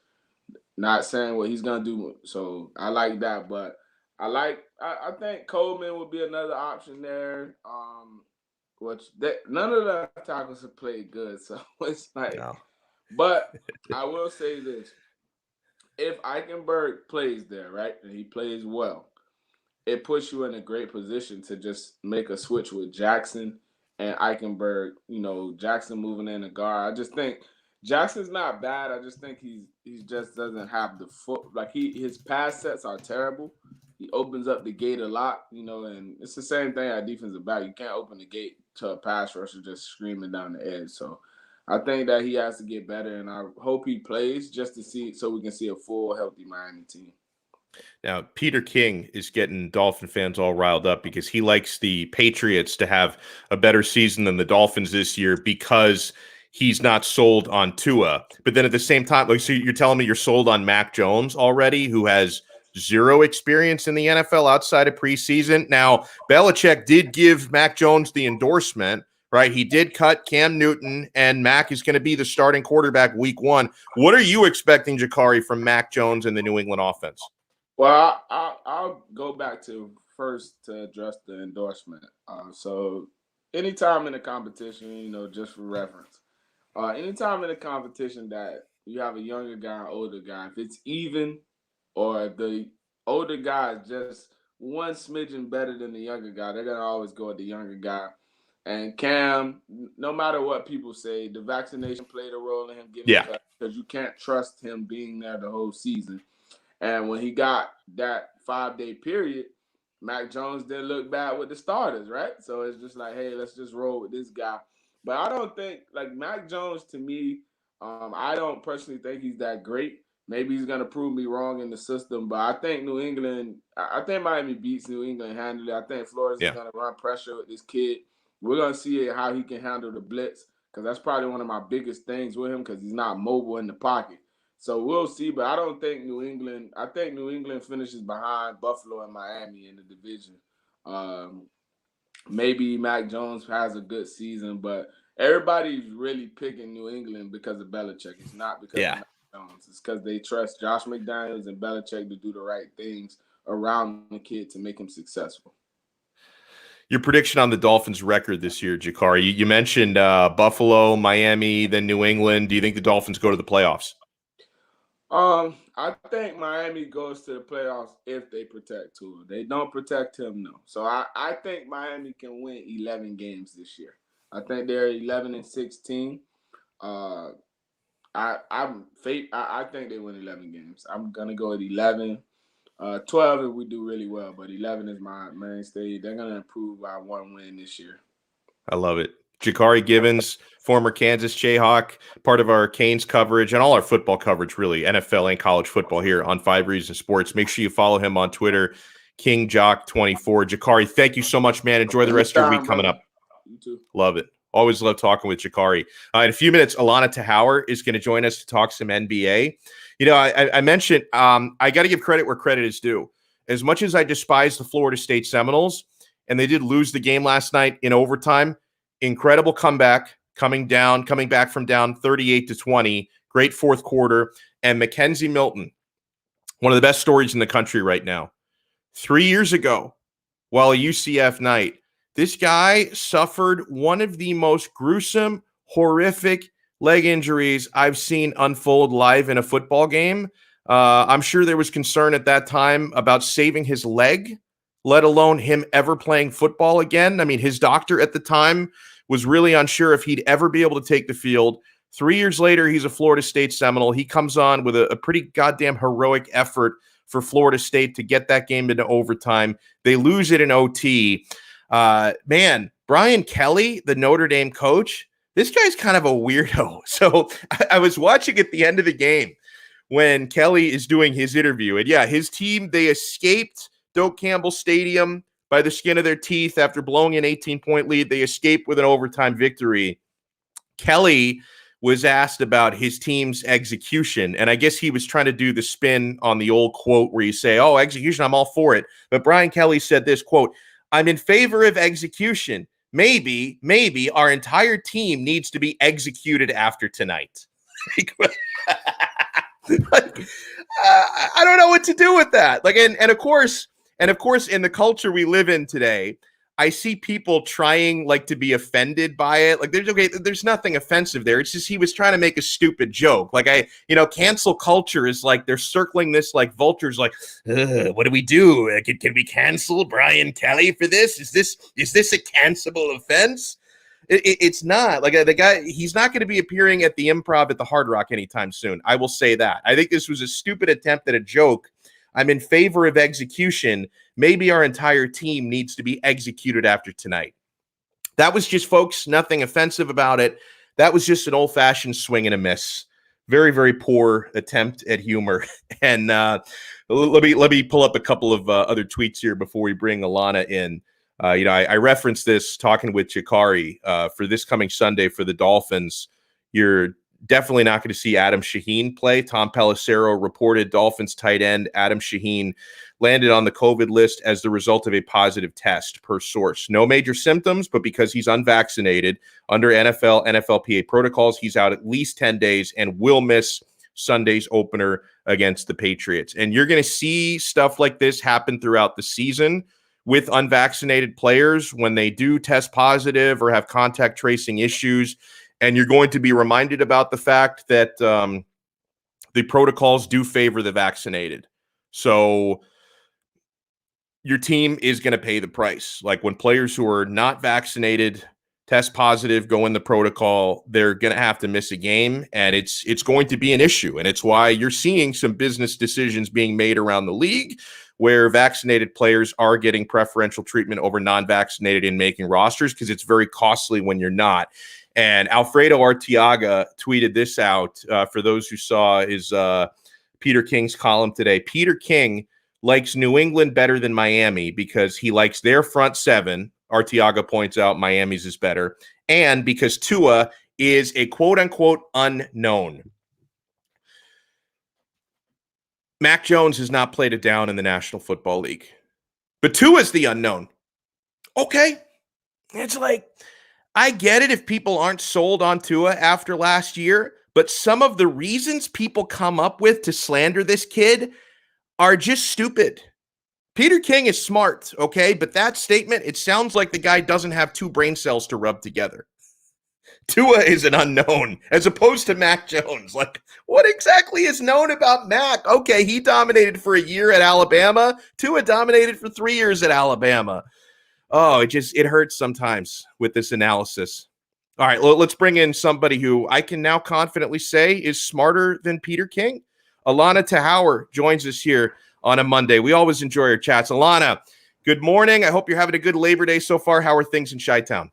Not saying what he's going to do. So I like that. But I think Coleman would be another option there. None of the tackles have played good. So it's like, no. But I will say this. If Eichenberg plays there, right, and he plays well, it puts you in a great position to just make a switch with Jackson and Eichenberg, Jackson moving in the guard. I just think Jackson's not bad. I just think he just doesn't have the foot. His pass sets are terrible. He opens up the gate a lot, and it's the same thing at defensive back. You can't open the gate to a pass rusher just screaming down the edge. So I think that he has to get better, and I hope he plays just to see so we can see a full, healthy Miami team. Now, Peter King is getting Dolphin fans all riled up because he likes the Patriots to have a better season than the Dolphins this year because he's not sold on Tua. But then at the same time, so you're telling me you're sold on Mac Jones already, who has zero experience in the NFL outside of preseason. Now, Belichick did give Mac Jones the endorsement, right? He did cut Cam Newton, and Mac is going to be the starting quarterback week 1. What are you expecting, Jakari, from Mac Jones and the New England offense? Well, I'll go back to first to address the endorsement. So anytime in a competition, just for reference, anytime in a competition that you have a younger guy and older guy. If it's even, or if the older guy is just one smidgen better than the younger guy, they're gonna always go with the younger guy. And Cam, no matter what people say, the vaccination played a role in him getting better because you can't trust him being there the whole season. And when he got that 5-day period, Mac Jones didn't look bad with the starters, right? So it's just like, hey, let's just roll with this guy. But I don't think, like, Mac Jones, to me, I don't personally think he's that great. Maybe he's going to prove me wrong in the system, but I think I think Miami beats New England handily. I think Florida's going to run pressure with this kid. We're going to see how he can handle the blitz, because that's probably one of my biggest things with him, because he's not mobile in the pocket. So we'll see, but I don't think New England – I think New England finishes behind Buffalo and Miami in the division. Maybe Mac Jones has a good season, but everybody's really picking New England because of Belichick. It's not because of Mac Jones. It's because they trust Josh McDaniels and Belichick to do the right things around the kid to make him successful. Your prediction on the Dolphins' record this year, Jakari. You mentioned Buffalo, Miami, then New England. Do you think the Dolphins go to the playoffs? I think Miami goes to the playoffs if they protect Tua. They don't protect him, no. So I think Miami can win 11 games this year. I think they're 11-16. I think they win 11 games. I'm gonna go with 11. 12 if we do really well, but 11 is my mainstay. They're gonna improve by 1 win this year. I love it. Jakari Givens, former Kansas Jayhawk, part of our Canes coverage and all our football coverage, really, NFL and college football here on 5 Reasons Sports. Make sure you follow him on Twitter, KingJock24. Jakari, thank you so much, man. Enjoy the rest of your week coming up. You too. Love it. Always love talking with Jakari. In a few minutes, Allana Tachauer is going to join us to talk some NBA. You know, I mentioned I got to give credit where credit is due. As much as I despise the Florida State Seminoles, and they did lose the game last night in overtime, incredible comeback, coming back from down 38-20, great fourth quarter. And Mackenzie Milton, one of the best stories in the country right now. 3 years ago, while a UCF night, this guy suffered one of the most gruesome, horrific leg injuries I've seen unfold live in a football game. I'm sure there was concern at that time about saving his leg, let alone him ever playing football again. I mean, his doctor at the time was really unsure if he'd ever be able to take the field. 3 years later, he's a Florida State Seminole. He comes on with a pretty goddamn heroic effort for Florida State to get that game into overtime. They lose it in OT. Man, Brian Kelly, the Notre Dame coach, this guy's kind of a weirdo. So I was watching at the end of the game when Kelly is doing his interview. And yeah, his team, they escaped Doak Campbell Stadium by the skin of their teeth after blowing an 18-point lead. They escaped with an overtime victory. Kelly was asked about his team's execution, and I guess he was trying to do the spin on the old quote where you say, oh, execution, I'm all for it. But Brian Kelly said this, quote, I'm in favor of execution. Maybe our entire team needs to be executed after tonight. I don't know what to do with that. Like, and of course, in the culture we live in today, I see people trying like to be offended by it. Like there's nothing offensive there. It's just he was trying to make a stupid joke. Like cancel culture is like they're circling this like vultures. Like, what do we do? Can we cancel Brian Kelly for this? Is this a cancelable offense? It's not. Like the guy, he's not going to be appearing at the Improv at the Hard Rock anytime soon. I will say that. I think this was a stupid attempt at a joke. I'm in favor of execution. Maybe our entire team needs to be executed after tonight. That was just, folks, nothing offensive about it. That was just an old-fashioned swing and a miss. Very, very poor attempt at humor. And let me pull up a couple of other tweets here before we bring Allana in. I referenced this talking with Jakari for this coming Sunday for the Dolphins. You're definitely not going to see Adam Shaheen play. Tom Pelissero reported Dolphins tight end Adam Shaheen landed on the COVID list as the result of a positive test, per source. No major symptoms, but because he's unvaccinated under NFLPA protocols, he's out at least 10 days and will miss Sunday's opener against the Patriots. And you're going to see stuff like this happen throughout the season with unvaccinated players when they do test positive or have contact tracing issues. And you're going to be reminded about the fact that the protocols do favor the vaccinated. So your team is going to pay the price. Like when players who are not vaccinated test positive, go in the protocol, they're going to have to miss a game, and it's going to be an issue. And it's why you're seeing some business decisions being made around the league where vaccinated players are getting preferential treatment over non-vaccinated in making rosters, because it's very costly when you're not. And Alfredo Arteaga tweeted this out for those who saw his Peter King's column today. Peter King likes New England better than Miami because he likes their front seven. Arteaga points out Miami's is better. And because Tua is a quote-unquote unknown. Mac Jones has not played it down in the National Football League. But Tua's the unknown. Okay. It's like, I get it if people aren't sold on Tua after last year, but some of the reasons people come up with to slander this kid are just stupid. Peter King is smart, okay? But that statement, it sounds like the guy doesn't have two brain cells to rub together. Tua is an unknown, as opposed to Mac Jones. Like, what exactly is known about Mac? Okay, he dominated for a year at Alabama. Tua dominated for 3 years at Alabama. Oh, it hurts sometimes with this analysis. All right, let's bring in somebody who I can now confidently say is smarter than Peter King. Allana Tachauer joins us here on a Monday. We always enjoy our chats. Allana, good morning. I hope you're having a good Labor Day so far. How are things in Chi-Town?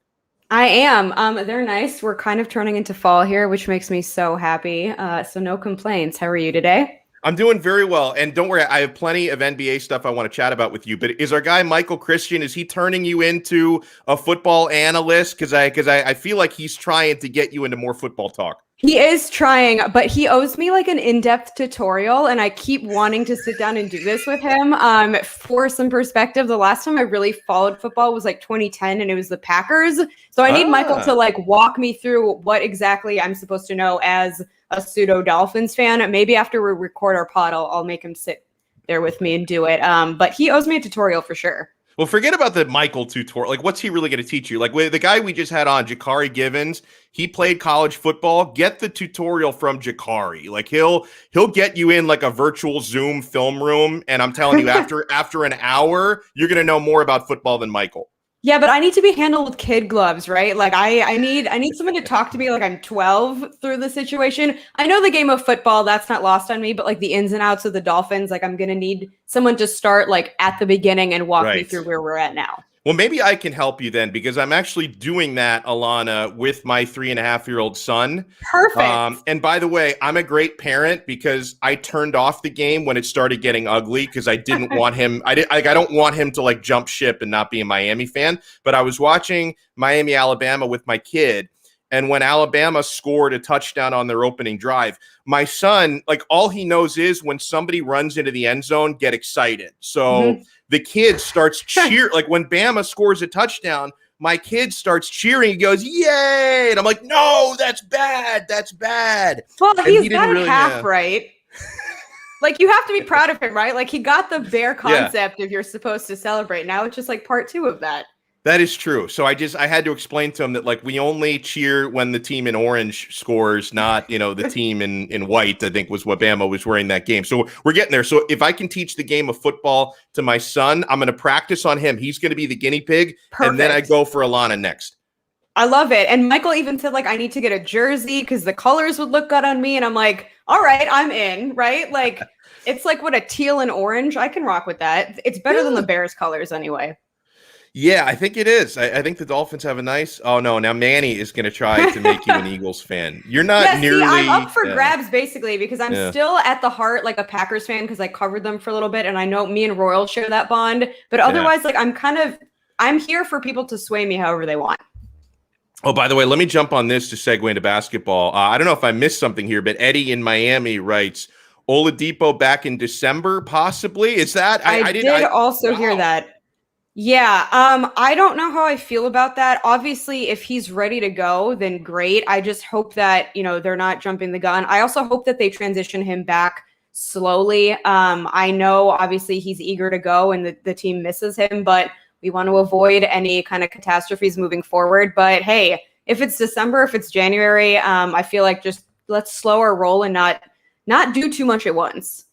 I am. They're nice. We're kind of turning into fall here, which makes me so happy. So no complaints. How are you today? I'm doing very well. And don't worry, I have plenty of NBA stuff I want to chat about with you. But is our guy Michael Christian, is he turning you into a football analyst? Because I feel like he's trying to get you into more football talk. He is trying, but he owes me like an in-depth tutorial, and I keep wanting to sit down and do this with him. For some perspective, the last time I really followed football was like 2010, and it was the Packers. So I need Michael to like walk me through what exactly I'm supposed to know as a pseudo Dolphins fan. Maybe after we record our pod, I'll make him sit there with me and do it. But he owes me a tutorial for sure. Well, forget about the Michael tutorial. Like, what's he really going to teach you? Like, the guy we just had on, Jakari Givens, he played college football. Get the tutorial from Jakari. Like, he'll get you in like a virtual Zoom film room, and I'm telling you, after an hour, you're going to know more about football than Michael. Yeah, but I need to be handled with kid gloves, right? Like I need someone to talk to me like I'm 12 through the situation. I know the game of football, that's not lost on me, but like the ins and outs of the Dolphins, like I'm going to need someone to start like at the beginning and walk me through where we're at now. Well, maybe I can help you then, because I'm actually doing that, Allana, with my 3.5-year-old son. Perfect. And by the way, I'm a great parent because I turned off the game when it started getting ugly because I didn't want him. I don't want him to like jump ship and not be a Miami fan. But I was watching Miami, Alabama with my kid. And when Alabama scored a touchdown on their opening drive, my son, like all he knows is when somebody runs into the end zone, get excited. So the kid starts cheer. Like when Bama scores a touchdown, my kid starts cheering. He goes, "Yay!" And I'm like, "No, that's bad. That's bad." Well, and he's got it half right. Like you have to be proud of him, right? Like he got the bare concept if you're supposed to celebrate. Now it's just like part 2 of that. That is true. So I had to explain to him that like we only cheer when the team in orange scores, not, the team in white, I think was what Bama was wearing that game. So we're getting there. So if I can teach the game of football to my son, I'm going to practice on him. He's going to be the guinea pig. Perfect. And then I go for Allana next. I love it. And Michael even said like, I need to get a jersey because the colors would look good on me. And I'm like, all right, I'm in, right? Like it's like what a teal and orange. I can rock with that. It's better than the Bears colors anyway. Yeah, I think it is. I think the Dolphins have a nice. Oh no! Now Manny is going to try to make you an Eagles fan. You're not nearly. See, I'm up for grabs basically because I'm still at the heart like a Packers fan because I covered them for a little bit, and I know me and Royal share that bond. But otherwise, like I'm here for people to sway me however they want. Oh, by the way, let me jump on this to segue into basketball. I don't know if I missed something here, but Eddie in Miami writes Oladipo back in December, possibly. Is that? I did also hear that. Yeah, I don't know how I feel about that. Obviously, if he's ready to go, then great. I just hope that, they're not jumping the gun. I also hope that they transition him back slowly. I know, obviously, he's eager to go and the team misses him, but we want to avoid any kind of catastrophes moving forward. But hey, if it's December, if it's January, I feel like just let's slow our roll and not not do too much at once.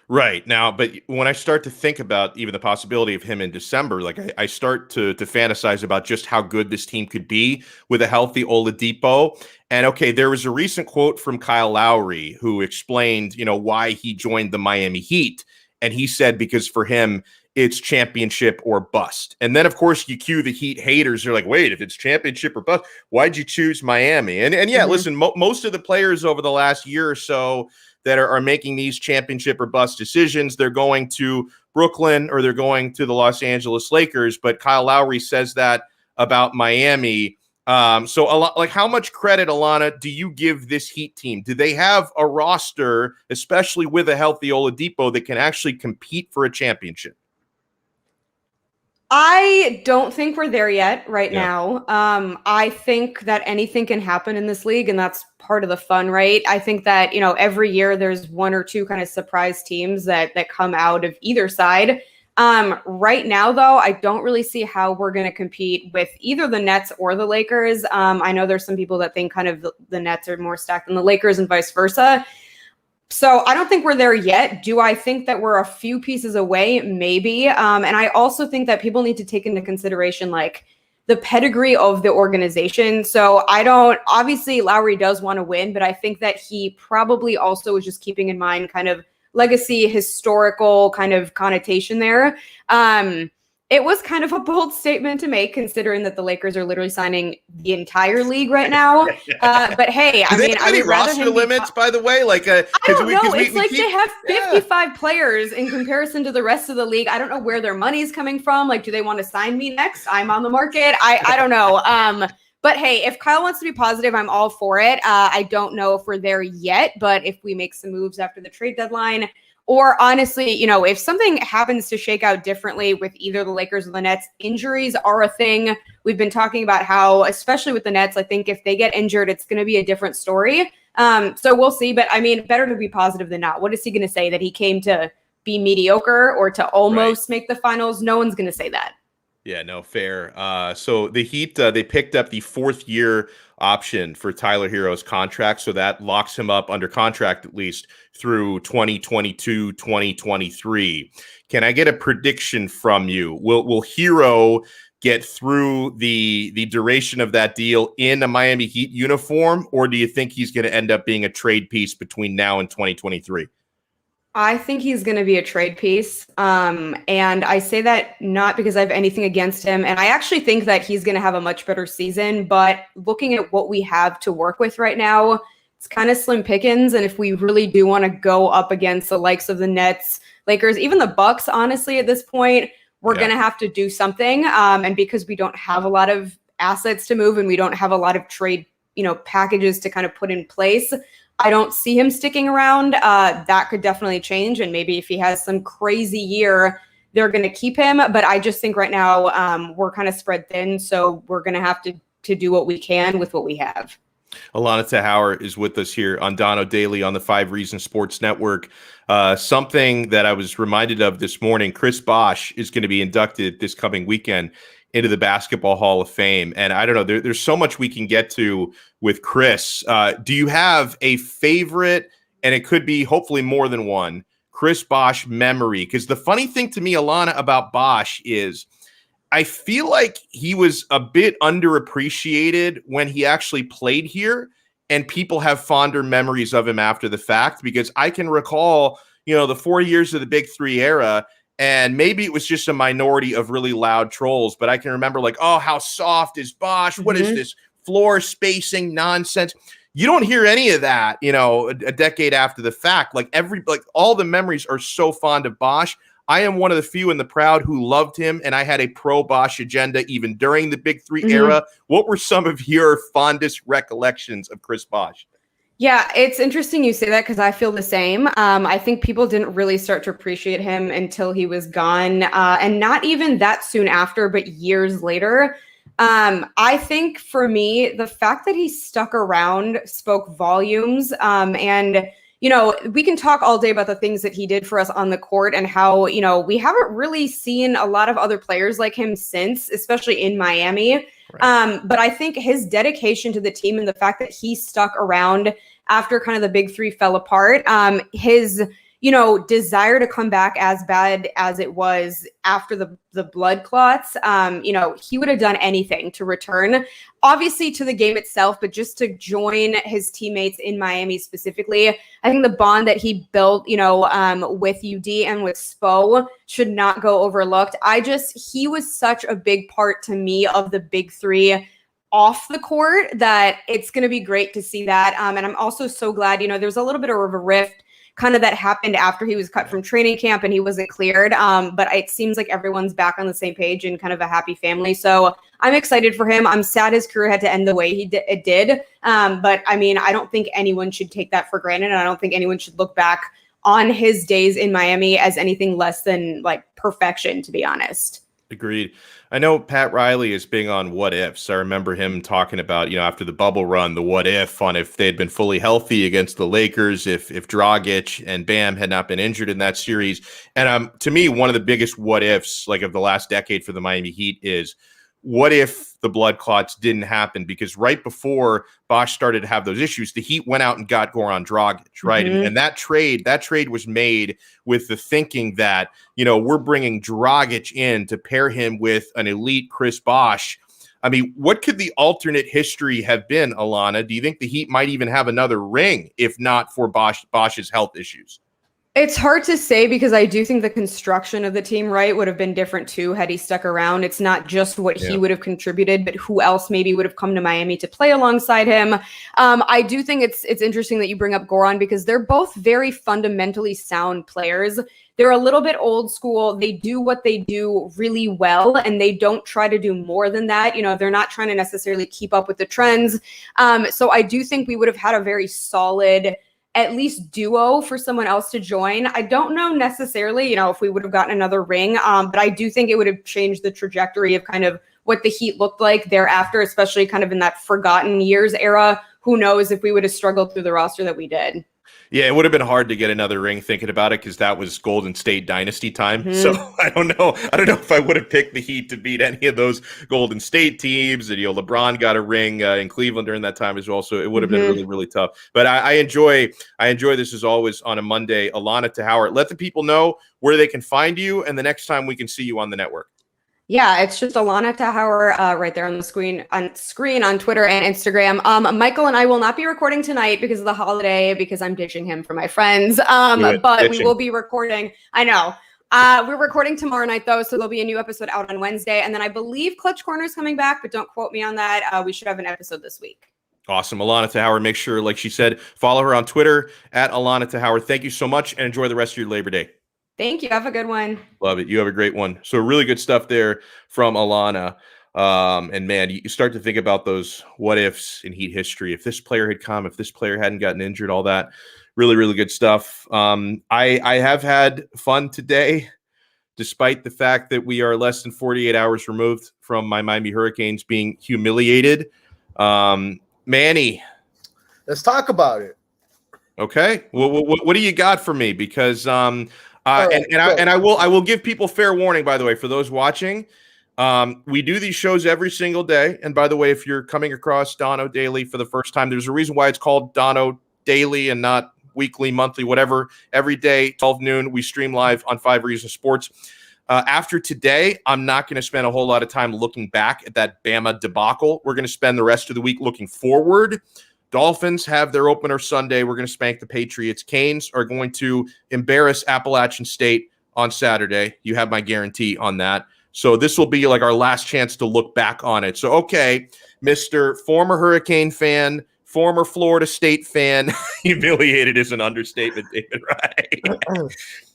Right now, but when I start to think about even the possibility of him in December, like I start to fantasize about just how good this team could be with a healthy Oladipo. And okay, there was a recent quote from Kyle Lowry who explained, why he joined the Miami Heat, and he said because for him it's championship or bust. And then of course you cue the Heat haters. They're like, wait, if it's championship or bust, why'd you choose Miami? And yeah, listen, most of the players over the last year or so that are making these championship or bust decisions, they're going to Brooklyn or they're going to the Los Angeles Lakers. But Kyle Lowry says that about Miami. So a lot, like, how much credit, Allana, do you give this Heat team? Do they have a roster, especially with a healthy Oladipo, that can actually compete for a championship? I don't think we're there yet now. I think that anything can happen in this league, and that's part of the fun, right? I think that, every year there's one or two kind of surprise teams that come out of either side. Right now, though, I don't really see how we're going to compete with either the Nets or the Lakers. I know there's some people that think kind of the Nets are more stacked than the Lakers and vice versa. So I don't think we're there yet. Do I think that we're a few pieces away? Maybe. And I also think that people need to take into consideration like the pedigree of the organization. So obviously Lowry does want to win, but I think that he probably also is just keeping in mind kind of legacy, historical kind of connotation there. It was kind of a bold statement to make, considering that the Lakers are literally signing the entire league right now. But hey, I would rather roster limits, by the way. Like, I don't know. It's like they have 55 players in comparison to the rest of the league. I don't know where their money's coming from. Like, do they want to sign me next? I'm on the market. I don't know. But hey, if Kyle wants to be positive, I'm all for it. I don't know if we're there yet, but if we make some moves after the trade deadline, or honestly, if something happens to shake out differently with either the Lakers or the Nets, injuries are a thing. We've been talking about how, especially with the Nets, I think if they get injured, it's going to be a different story. So we'll see. But better to be positive than not. What is he going to say? That he came to be mediocre or to almost make the finals? No one's going to say that. Yeah, no, fair. So the Heat, they picked up the 4th-year option for Tyler Herro's contract, so that locks him up under contract at least through 2022, 2023. Can I get a prediction from you? Will Herro get through the duration of that deal in a Miami Heat uniform, or do you think he's going to end up being a trade piece between now and 2023? I think he's going to be a trade piece. And I say that not because I have anything against him. And I actually think that he's going to have a much better season. But looking at what we have to work with right now, it's kind of slim pickings. And if we really do want to go up against the likes of the Nets, Lakers, even the Bucks, honestly, at this point, we're going to have to do something. And because we don't have a lot of assets to move and we don't have a lot of trade, packages to kind of put in place, I don't see him sticking around. That could definitely change. And maybe if he has some crazy year, they're going to keep him. But I just think right now we're kind of spread thin. So we're going to have to do what we can with what we have. Allana Tachauer is with us here on Donno Daily on the 5 Reasons Sports Network. Something that I was reminded of this morning, Chris Bosh is going to be inducted this coming weekend into the Basketball Hall of Fame. And I don't know, there's so much we can get to with Chris. Do you have a favorite, and it could be hopefully more than one, Chris Bosh memory? Because the funny thing to me, Allana, about Bosh is I feel like he was a bit underappreciated when he actually played here, and people have fonder memories of him after the fact, because I can recall, the 4 years of the Big Three era, and maybe it was just a minority of really loud trolls, but I can remember like, oh, how soft is Bosh? What is this floor spacing nonsense? You don't hear any of that, a decade after the fact. Like all the memories are so fond of Bosh. I am one of the few in the crowd who loved him, and I had a pro Bosh agenda even during the Big Three era. What were some of your fondest recollections of Chris Bosh? Yeah, it's interesting you say that because I feel the same. I think people didn't really start to appreciate him until he was gone, and not even that soon after, but years later. I think for me, the fact that he stuck around spoke volumes. And we can talk all day about the things that he did for us on the court and how, we haven't really seen a lot of other players like him since, especially in Miami. Right. But I think his dedication to the team and the fact that he stuck around after kind of the big three fell apart, his desire to come back as bad as it was after the blood clots, he would have done anything to return, obviously to the game itself, but just to join his teammates in Miami specifically. I think the bond that he built, with UD and with Spo should not go overlooked. He was such a big part to me of the big three off the court that it's going to be great to see that. And I'm also so glad, there's a little bit of a rift kind of that happened after he was cut from training camp and he wasn't cleared. But it seems like everyone's back on the same page and kind of a happy family. So I'm excited for him. I'm sad his career had to end the way it did. But I mean, I don't think anyone should take that for granted. And I don't think anyone should look back on his days in Miami as anything less than like perfection, to be honest. Agreed. I know Pat Riley is big on what ifs. I remember him talking about, after the bubble run, the what if on if they'd been fully healthy against the Lakers, if Dragic and Bam had not been injured in that series. And to me, one of the biggest what ifs like of the last decade for the Miami Heat is what if the blood clots didn't happen? Because right before Bosh started to have those issues, the Heat went out and got Goran Dragic, right? Mm-hmm. And that trade was made with the thinking that, we're bringing Dragic in to pair him with an elite Chris Bosh. I mean, what could the alternate history have been, Allana? Do you think the Heat might even have another ring if not for Bosh's health issues? It's hard to say because I do think the construction of the team, right, would have been different too had he stuck around. It's not just what he would have contributed, but who else maybe would have come to Miami to play alongside him. I do think it's interesting that you bring up Goran because they're both very fundamentally sound players. They're a little bit old school. They do what they do really well, and they don't try to do more than that. They're not trying to necessarily keep up with the trends. So I do think we would have had a very solid at least duo for someone else to join. I don't know necessarily, if we would have gotten another ring, but I do think it would have changed the trajectory of kind of what the Heat looked like thereafter, especially kind of in that forgotten years era. Who knows if we would have struggled through the roster that we did. Yeah, it would have been hard to get another ring thinking about it because that was Golden State dynasty time. Mm-hmm. So I don't know if I would have picked the Heat to beat any of those Golden State teams. And LeBron got a ring in Cleveland during that time as well. So it would have been really, really tough. But I enjoy this as always on a Monday. Allana Tachauer, let the people know where they can find you and the next time we can see you on the network. Yeah, it's just Allana Tachauer right there on the screen on Twitter and Instagram. Michael and I will not be recording tonight because of the holiday, because I'm ditching him for my friends. But we will be recording. I know. We're recording tomorrow night, though, so there'll be a new episode out on Wednesday. And then I believe Clutch Corner is coming back, but don't quote me on that. We should have an episode this week. Awesome. Allana Tachauer, make sure, like she said, follow her on Twitter at Allana Tachauer. Thank you so much and enjoy the rest of your Labor Day. Thank you. Have a good one. Love it. You have a great one. So really good stuff there from Allana. And man, you start to think about those what ifs in Heat history. If this player had come, if this player hadn't gotten injured, all that really, really good stuff. I have had fun today, despite the fact that we are less than 48 hours removed from my Miami Hurricanes being humiliated. Manny. Let's talk about it. Okay. Well, what do you got for me? Because I will give people fair warning, by the way, for those watching. We do these shows every single day. And by the way, if you're coming across Donno Daily for the first time, there's a reason why it's called Donno Daily and not weekly, monthly, whatever. Every day, 12 noon, we stream live on 5 Reasons Sports. After today, I'm not going to spend a whole lot of time looking back at that Bama debacle. We're going to spend the rest of the week looking forward. Dolphins have their opener Sunday. We're going to spank the Patriots. Canes are going to embarrass Appalachian State on Saturday. You have my guarantee on that. So this will be like our last chance to look back on it. So, okay, Mr. Former Hurricane fan, former Florida State fan, humiliated is an understatement, David, right? All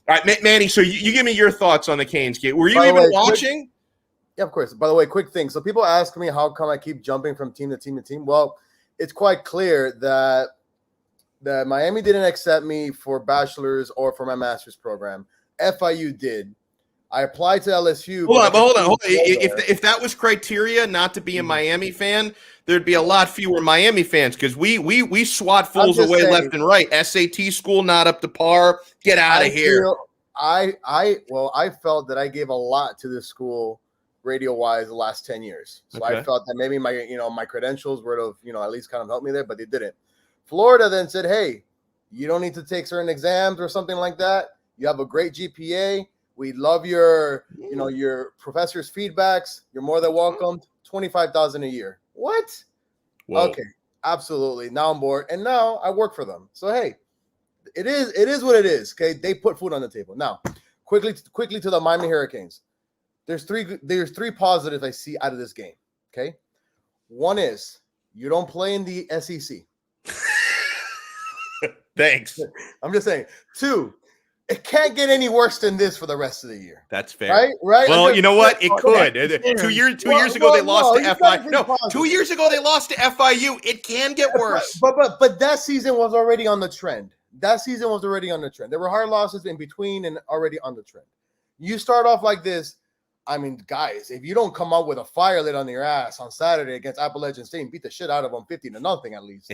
right, Manny, so you give me your thoughts on the Canes. Were you even watching? Yeah, of course. By the way, quick thing. So people ask me how come I keep jumping from team to team to team. Well, it's quite clear that Miami didn't accept me for bachelor's or for my master's program. FIU did. I applied to LSU. Hold on. If that was criteria not to be a Miami fan, there'd be a lot fewer Miami fans because we swat fools away left and right. SAT school not up to par. Get out of here. I felt that I gave a lot to this school radio-wise the last 10 years. So I felt that maybe my credentials would have, at least kind of helped me there, but they didn't. Florida then said, hey, you don't need to take certain exams or something like that. You have a great GPA. We love your professor's feedbacks. You're more than welcome. $25,000 a year. What? Whoa. Okay, absolutely. Now I'm bored, and now I work for them. So hey, it is what it is. Okay, they put food on the table. Now, quickly to the Miami Hurricanes. There's three positives I see out of this game. Okay, one is you don't play in the SEC. Thanks. I'm just saying. Two, it can't get any worse than this for the rest of the year. That's fair. Right? Well, you know what? It could. 2 years ago, they lost to FIU. No, 2 years ago, they lost to FIU. It can get worse. But that season was already on the trend. There were hard losses in between and already on the trend. You start off like this. I mean, guys, if you don't come out with a fire lit on your ass on Saturday against Appalachian State and beat the shit out of them 50-0 at least.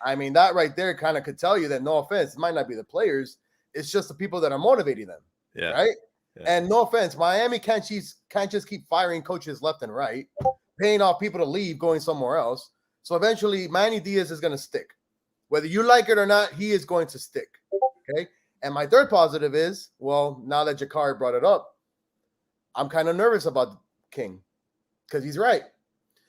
I mean, that right there kind of could tell you that, no offense, it might not be the players. It's just the people that are motivating them. Yeah. Right? Yeah. And no offense, Miami can't just keep firing coaches left and right, paying off people to leave, going somewhere else. So eventually, Manny Diaz is going to stick. Whether you like it or not, he is going to stick. Okay? And my third positive is, well, now that Jakari brought it up, I'm kind of nervous about King because he's right.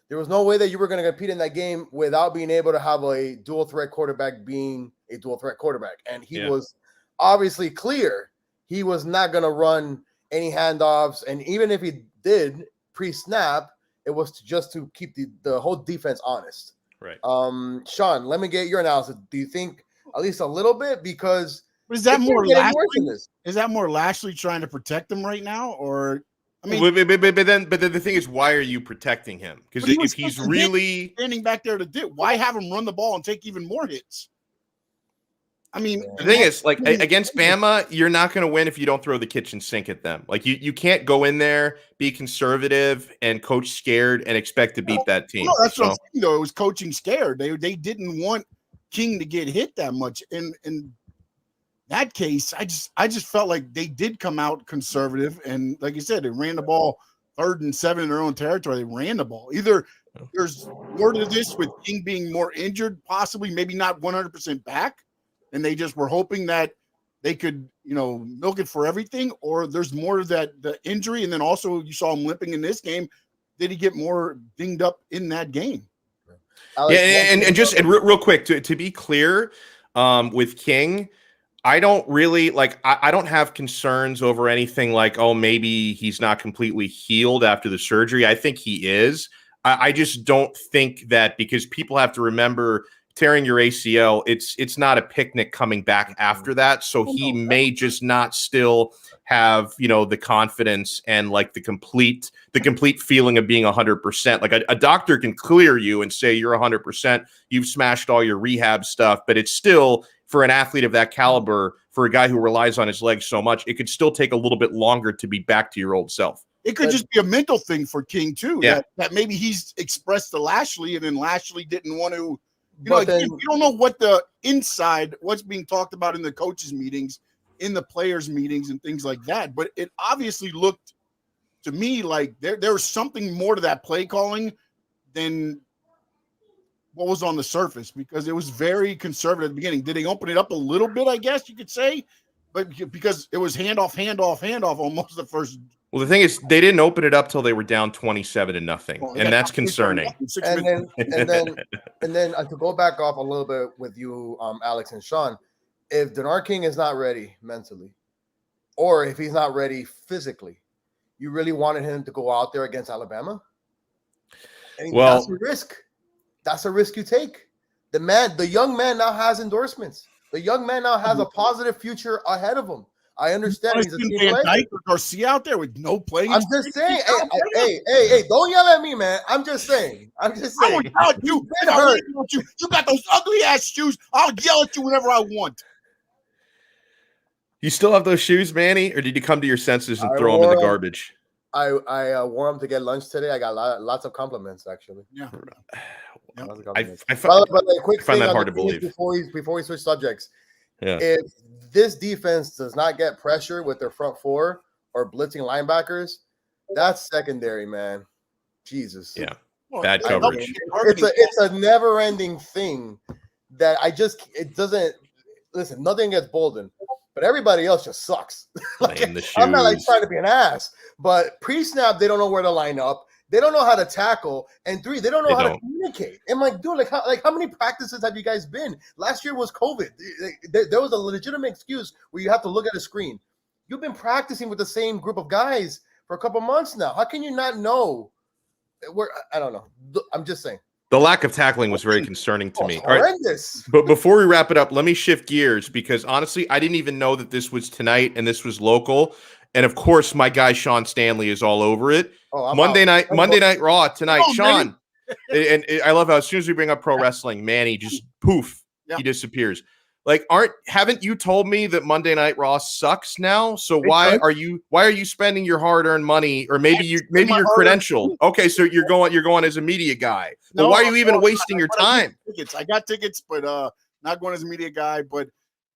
There was no way that you were going to compete in that game without being able to have a dual threat quarterback being a dual threat quarterback. And he was obviously clear he was not going to run any handoffs. And even if he did pre-snap, it was just to keep the whole defense honest. Right. Sean, let me get your analysis. Do you think at least a little bit? Because is that more Lashley? Is that more Lashley trying to protect him right now? Or I mean, but then the thing is, why are you protecting him? Because if he's really standing back there to do, why have him run the ball and take even more hits? I mean, the thing is, like against Bama, you're not going to win if you don't throw the kitchen sink at them. Like you can't go in there, be conservative, and coach scared and expect to beat that team. No, that's what I'm saying, though. It was coaching scared. They didn't want King to get hit that much. In that case, I just felt like they did come out conservative, and like you said, they ran the ball 3rd and 7 in their own territory. They ran the ball. Either there's more to this with King being more injured, possibly maybe not 100% back, and they just were hoping that they could, milk it for everything, or there's more to the injury, and then also you saw him limping in this game. Did he get more dinged up in that game? And real quick to be clear, with King, I don't really I don't have concerns over anything like, oh, maybe he's not completely healed after the surgery. I think he is. I just don't think that, because people have to remember, tearing your ACL, it's not a picnic coming back after that. So he may just not still have, the confidence and like the complete feeling of being 100%. Like a doctor can clear you and say you're 100%, you've smashed all your rehab stuff, but it's still, for an athlete of that caliber, for a guy who relies on his legs so much, it could still take a little bit longer to be back to your old self. It could just be a mental thing for King too. Yeah. That maybe he's expressed to Lashley, and then Lashley didn't want to. You don't know what's being talked about in the coaches' meetings, in the players' meetings, and things like that. But it obviously looked to me like there was something more to that play calling than what was on the surface, because it was very conservative at the beginning. Did they open it up a little bit, I guess you could say? But because it was handoff almost the first. Well, the thing is, they didn't open it up till they were down 27-0, and that's concerning. And then to go back off a little bit with you, Alex and Sean, if Denard King is not ready mentally, or if he's not ready physically, you really wanted him to go out there against Alabama? That's a risk. That's a risk you take. The young man now has endorsements. The young man now has a positive future ahead of him. I understand he's a team player. Or Garcia out there with no playing. I'm just saying. Hey! Don't yell at me, man. I'm just saying. I will yell at you. You got those ugly ass shoes. I'll yell at you whenever I want. You still have those shoes, Manny, or did you come to your senses and throw them in the garbage? I wore them to get lunch today. I got lots of compliments, actually. Yeah. I find that hard to believe. Before we switch subjects, yeah. If this defense does not get pressure with their front four or blitzing linebackers, That's secondary, man. Jesus. Yeah. Well, Bad I- coverage. It's a never-ending thing that it doesn't listen, nothing against Bolden, but everybody else just sucks. Blame the I'm not like shoes. trying to be an ass, but pre-snap, they don't know where to line up. They don't know how to tackle, and 3, they don't know how to communicate. And like, dude, how many practices have you guys been? Last year was COVID. There was a legitimate excuse where you have to look at a screen. You've been practicing with the same group of guys for a couple months now. How can you not know? I don't know. I'm just saying. The lack of tackling was very concerning to me. Horrendous. All right. But before we wrap it up, let me shift gears because honestly, I didn't even know that this was tonight and this was local. And of course, my guy Sean Stanley is all over it. Monday night Raw tonight. Sean, and I love how as soon as we bring up pro wrestling, Manny just poof, he disappears. Like, haven't you told me that Monday Night Raw sucks now? So why are you spending your hard-earned money, or maybe you're credentialed? Okay, so you're going as a media guy. Well, why are you even wasting your time? I got tickets, but not going as a media guy. But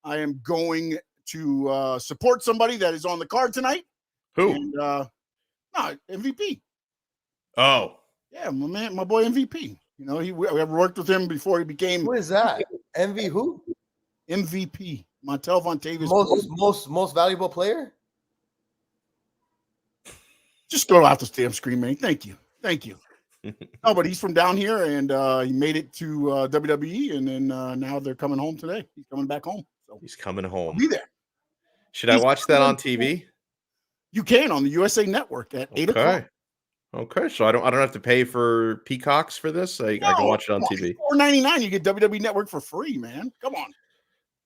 I am going to support somebody that is on the card tonight. Who? And, MVP. Oh, yeah, my boy MVP. You know, we worked with him before he became. Who is that? MV who? MVP. Montel Vontavious. Most valuable player. Just go out the damn screen, man. Thank you. No, but he's from down here, and he made it to WWE, and then now they're coming home today. He's coming back home. So he's coming home. Be there. Should I watch that on TV? You can on the USA Network at 8 o'clock. Okay, so I don't have to pay for Peacocks for this. I can watch it on TV. $4.99. You get WWE Network for free, man. Come on.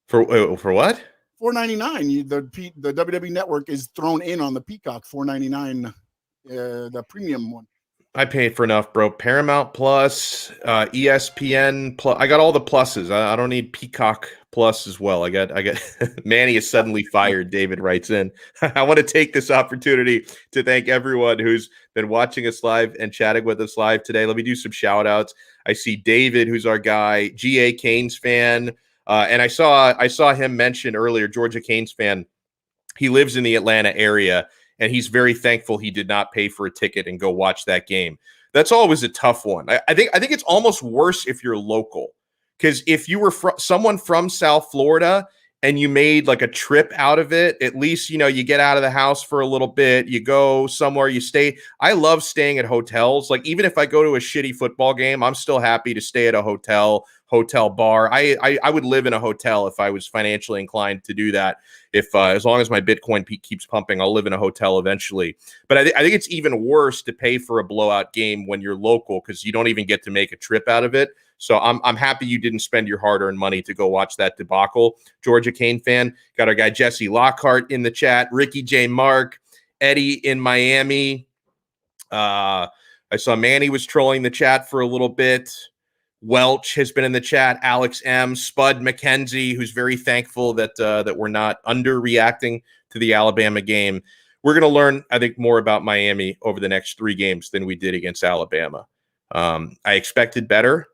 For what? $4.99. The WWE Network is thrown in on the Peacock. $4.99. The premium one. I paid for enough, bro. Paramount Plus, ESPN Plus. I got all the pluses. I don't need Peacock Plus as well. I got. Manny is suddenly fired. David writes in. I want to take this opportunity to thank everyone who's been watching us live and chatting with us live today. Let me do some shout outs. I see David, who's our guy, GA Canes fan, and I saw him mention earlier, Georgia Canes fan. He lives in the Atlanta area. And he's very thankful he did not pay for a ticket and go watch that game. That's always a tough one. I think it's almost worse if you're local, because if you were someone from South Florida and you made like a trip out of it, at least, you know, you get out of the house for a little bit, you go somewhere, you stay. I love staying at hotels. Like, even if I go to a shitty football game, I'm still happy to stay at a hotel bar. I would live in a hotel if I was financially inclined to do that. If as long as my Bitcoin keeps pumping, I'll live in a hotel eventually. But I think it's even worse to pay for a blowout game when you're local, because you don't even get to make a trip out of it. So I'm happy you didn't spend your hard-earned money to go watch that debacle. Georgia Cane fan. Got our guy Jesse Lockhart in the chat. Ricky J. Mark. Eddie in Miami. I saw Manny was trolling the chat for a little bit. Welch has been in the chat. Alex M. Spud McKenzie, who's very thankful that we're not underreacting to the Alabama game. We're going to learn, I think, more about Miami over the next 3 games than we did against Alabama. I expected better.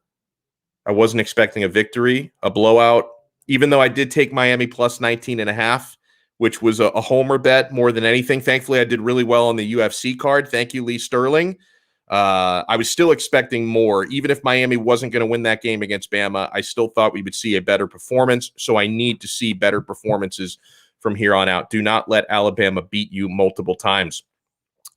I wasn't expecting a victory, a blowout, even though I did take Miami plus 19.5, which was a homer bet more than anything. Thankfully, I did really well on the UFC card. Thank you, Lee Sterling. I was still expecting more. Even if Miami wasn't going to win that game against Bama, I still thought we would see a better performance. So I need to see better performances from here on out. Do not let Alabama beat you multiple times.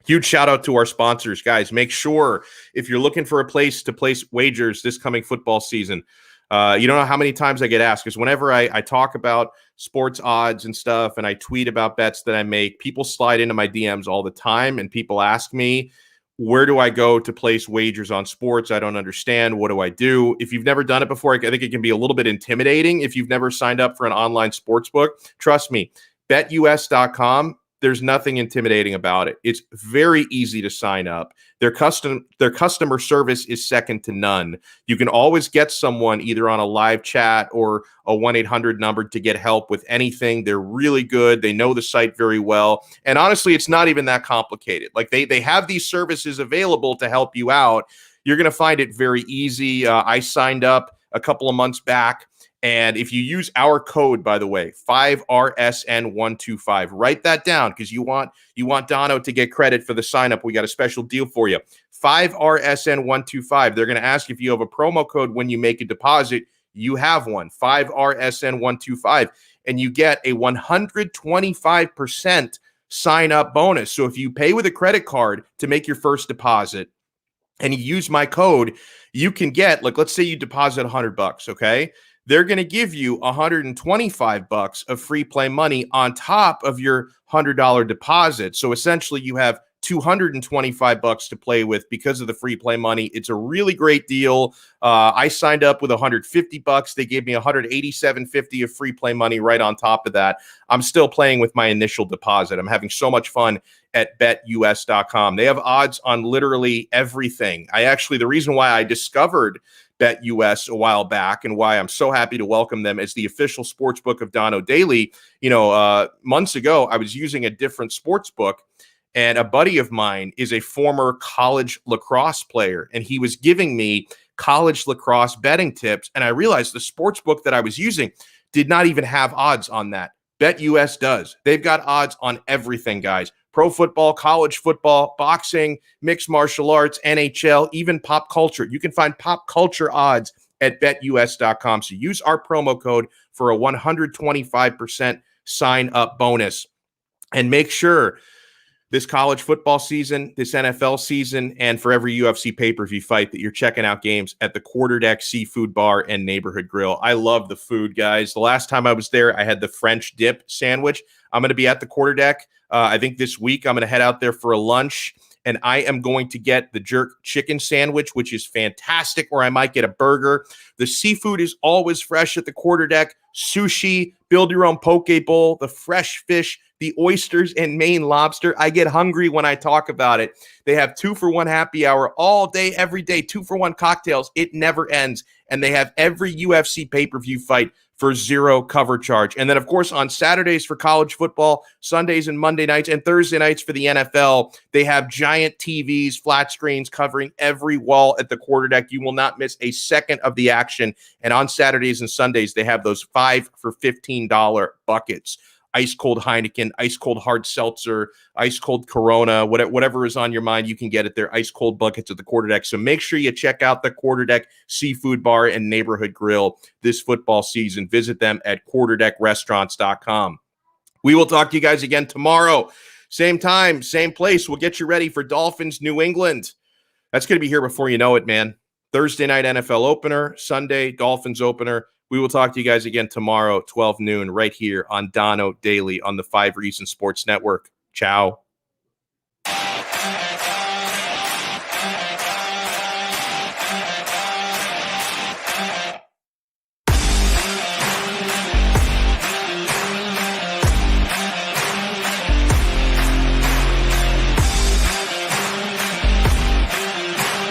Huge shout out to our sponsors, guys. Make sure if you're looking for a place to place wagers this coming football season, you don't know how many times I get asked, because whenever I talk about sports odds and stuff and I tweet about bets that I make, people slide into my DMs all the time and people ask me, where do I go to place wagers on sports? I don't understand. What do I do? If you've never done it before, I think it can be a little bit intimidating. If you've never signed up for an online sports book, trust me, betus.com. There's nothing intimidating about it. It's very easy to sign up. Their customer service is second to none. You can always get someone either on a live chat or a 1-800 number to get help with anything. They're really good. They know the site very well. And honestly, it's not even that complicated. Like they have these services available to help you out. You're going to find it very easy. I signed up a couple of months back, And if you use our code, by the way, 5RSN125, write that down because you want Donno to get credit for the sign up. We got a special deal for you. 5RSN125. They're going to ask if you have a promo code when you make a deposit. You have one, 5RSN125, and you get a 125% sign up bonus. So if you pay with a credit card to make your first deposit and you use my code, you can get, like, let's say you deposit $100, okay? They're going to give you $125 of free play money on top of your $100 deposit. So essentially you have $225 to play with because of the free play money. It's a really great deal. I signed up with $150. They gave me $187.50 of free play money right on top of that. I'm still playing with my initial deposit. I'm having so much fun at betus.com. They have odds on literally everything. The reason why I discovered BetUS a while back and why I'm so happy to welcome them as the official sportsbook of Donno Daily. Months ago, I was using a different sportsbook, and a buddy of mine is a former college lacrosse player, and he was giving me college lacrosse betting tips, and I realized the sportsbook that I was using did not even have odds on that. BetUS does. They've got odds on everything, guys. Pro football, college football, boxing, mixed martial arts, NHL, even pop culture. You can find pop culture odds at betus.com. So use our promo code for a 125% sign up bonus. And make sure this college football season, this NFL season, and for every UFC pay-per-view fight that you're checking out games at the Quarterdeck Seafood Bar and Neighborhood Grill. I love the food, guys. The last time I was there, I had the French dip sandwich. I'm going to be at the Quarterdeck. I think this week I'm going to head out there for a lunch, and I am going to get the jerk chicken sandwich, which is fantastic, or I might get a burger. The seafood is always fresh at the Quarterdeck. Sushi, build your own poke bowl, the fresh fish, the oysters and Maine lobster. I get hungry when I talk about it. They have 2-for-1 happy hour all day, every day, 2-for-1 cocktails. It never ends. And they have every UFC pay-per-view fight for zero cover charge. And then, of course, on Saturdays for college football, Sundays and Monday nights, and Thursday nights for the NFL, they have giant TVs, flat screens covering every wall at the Quarterdeck. You will not miss a second of the action. And on Saturdays and Sundays, they have those 5 for $15 buckets. Ice cold Heineken, ice cold hard seltzer, ice cold Corona, whatever is on your mind, you can get it there. Ice cold buckets at the Quarterdeck. So make sure you check out the Quarterdeck Seafood Bar and Neighborhood Grill this football season. Visit them at quarterdeckrestaurants.com. We will talk to you guys again tomorrow. Same time, same place. We'll get you ready for Dolphins, New England. That's going to be here before you know it, man. Thursday night NFL opener, Sunday Dolphins opener. We will talk to you guys again tomorrow, 12 noon, right here on Donno Daily on the 5 Reasons Sports Network. Ciao.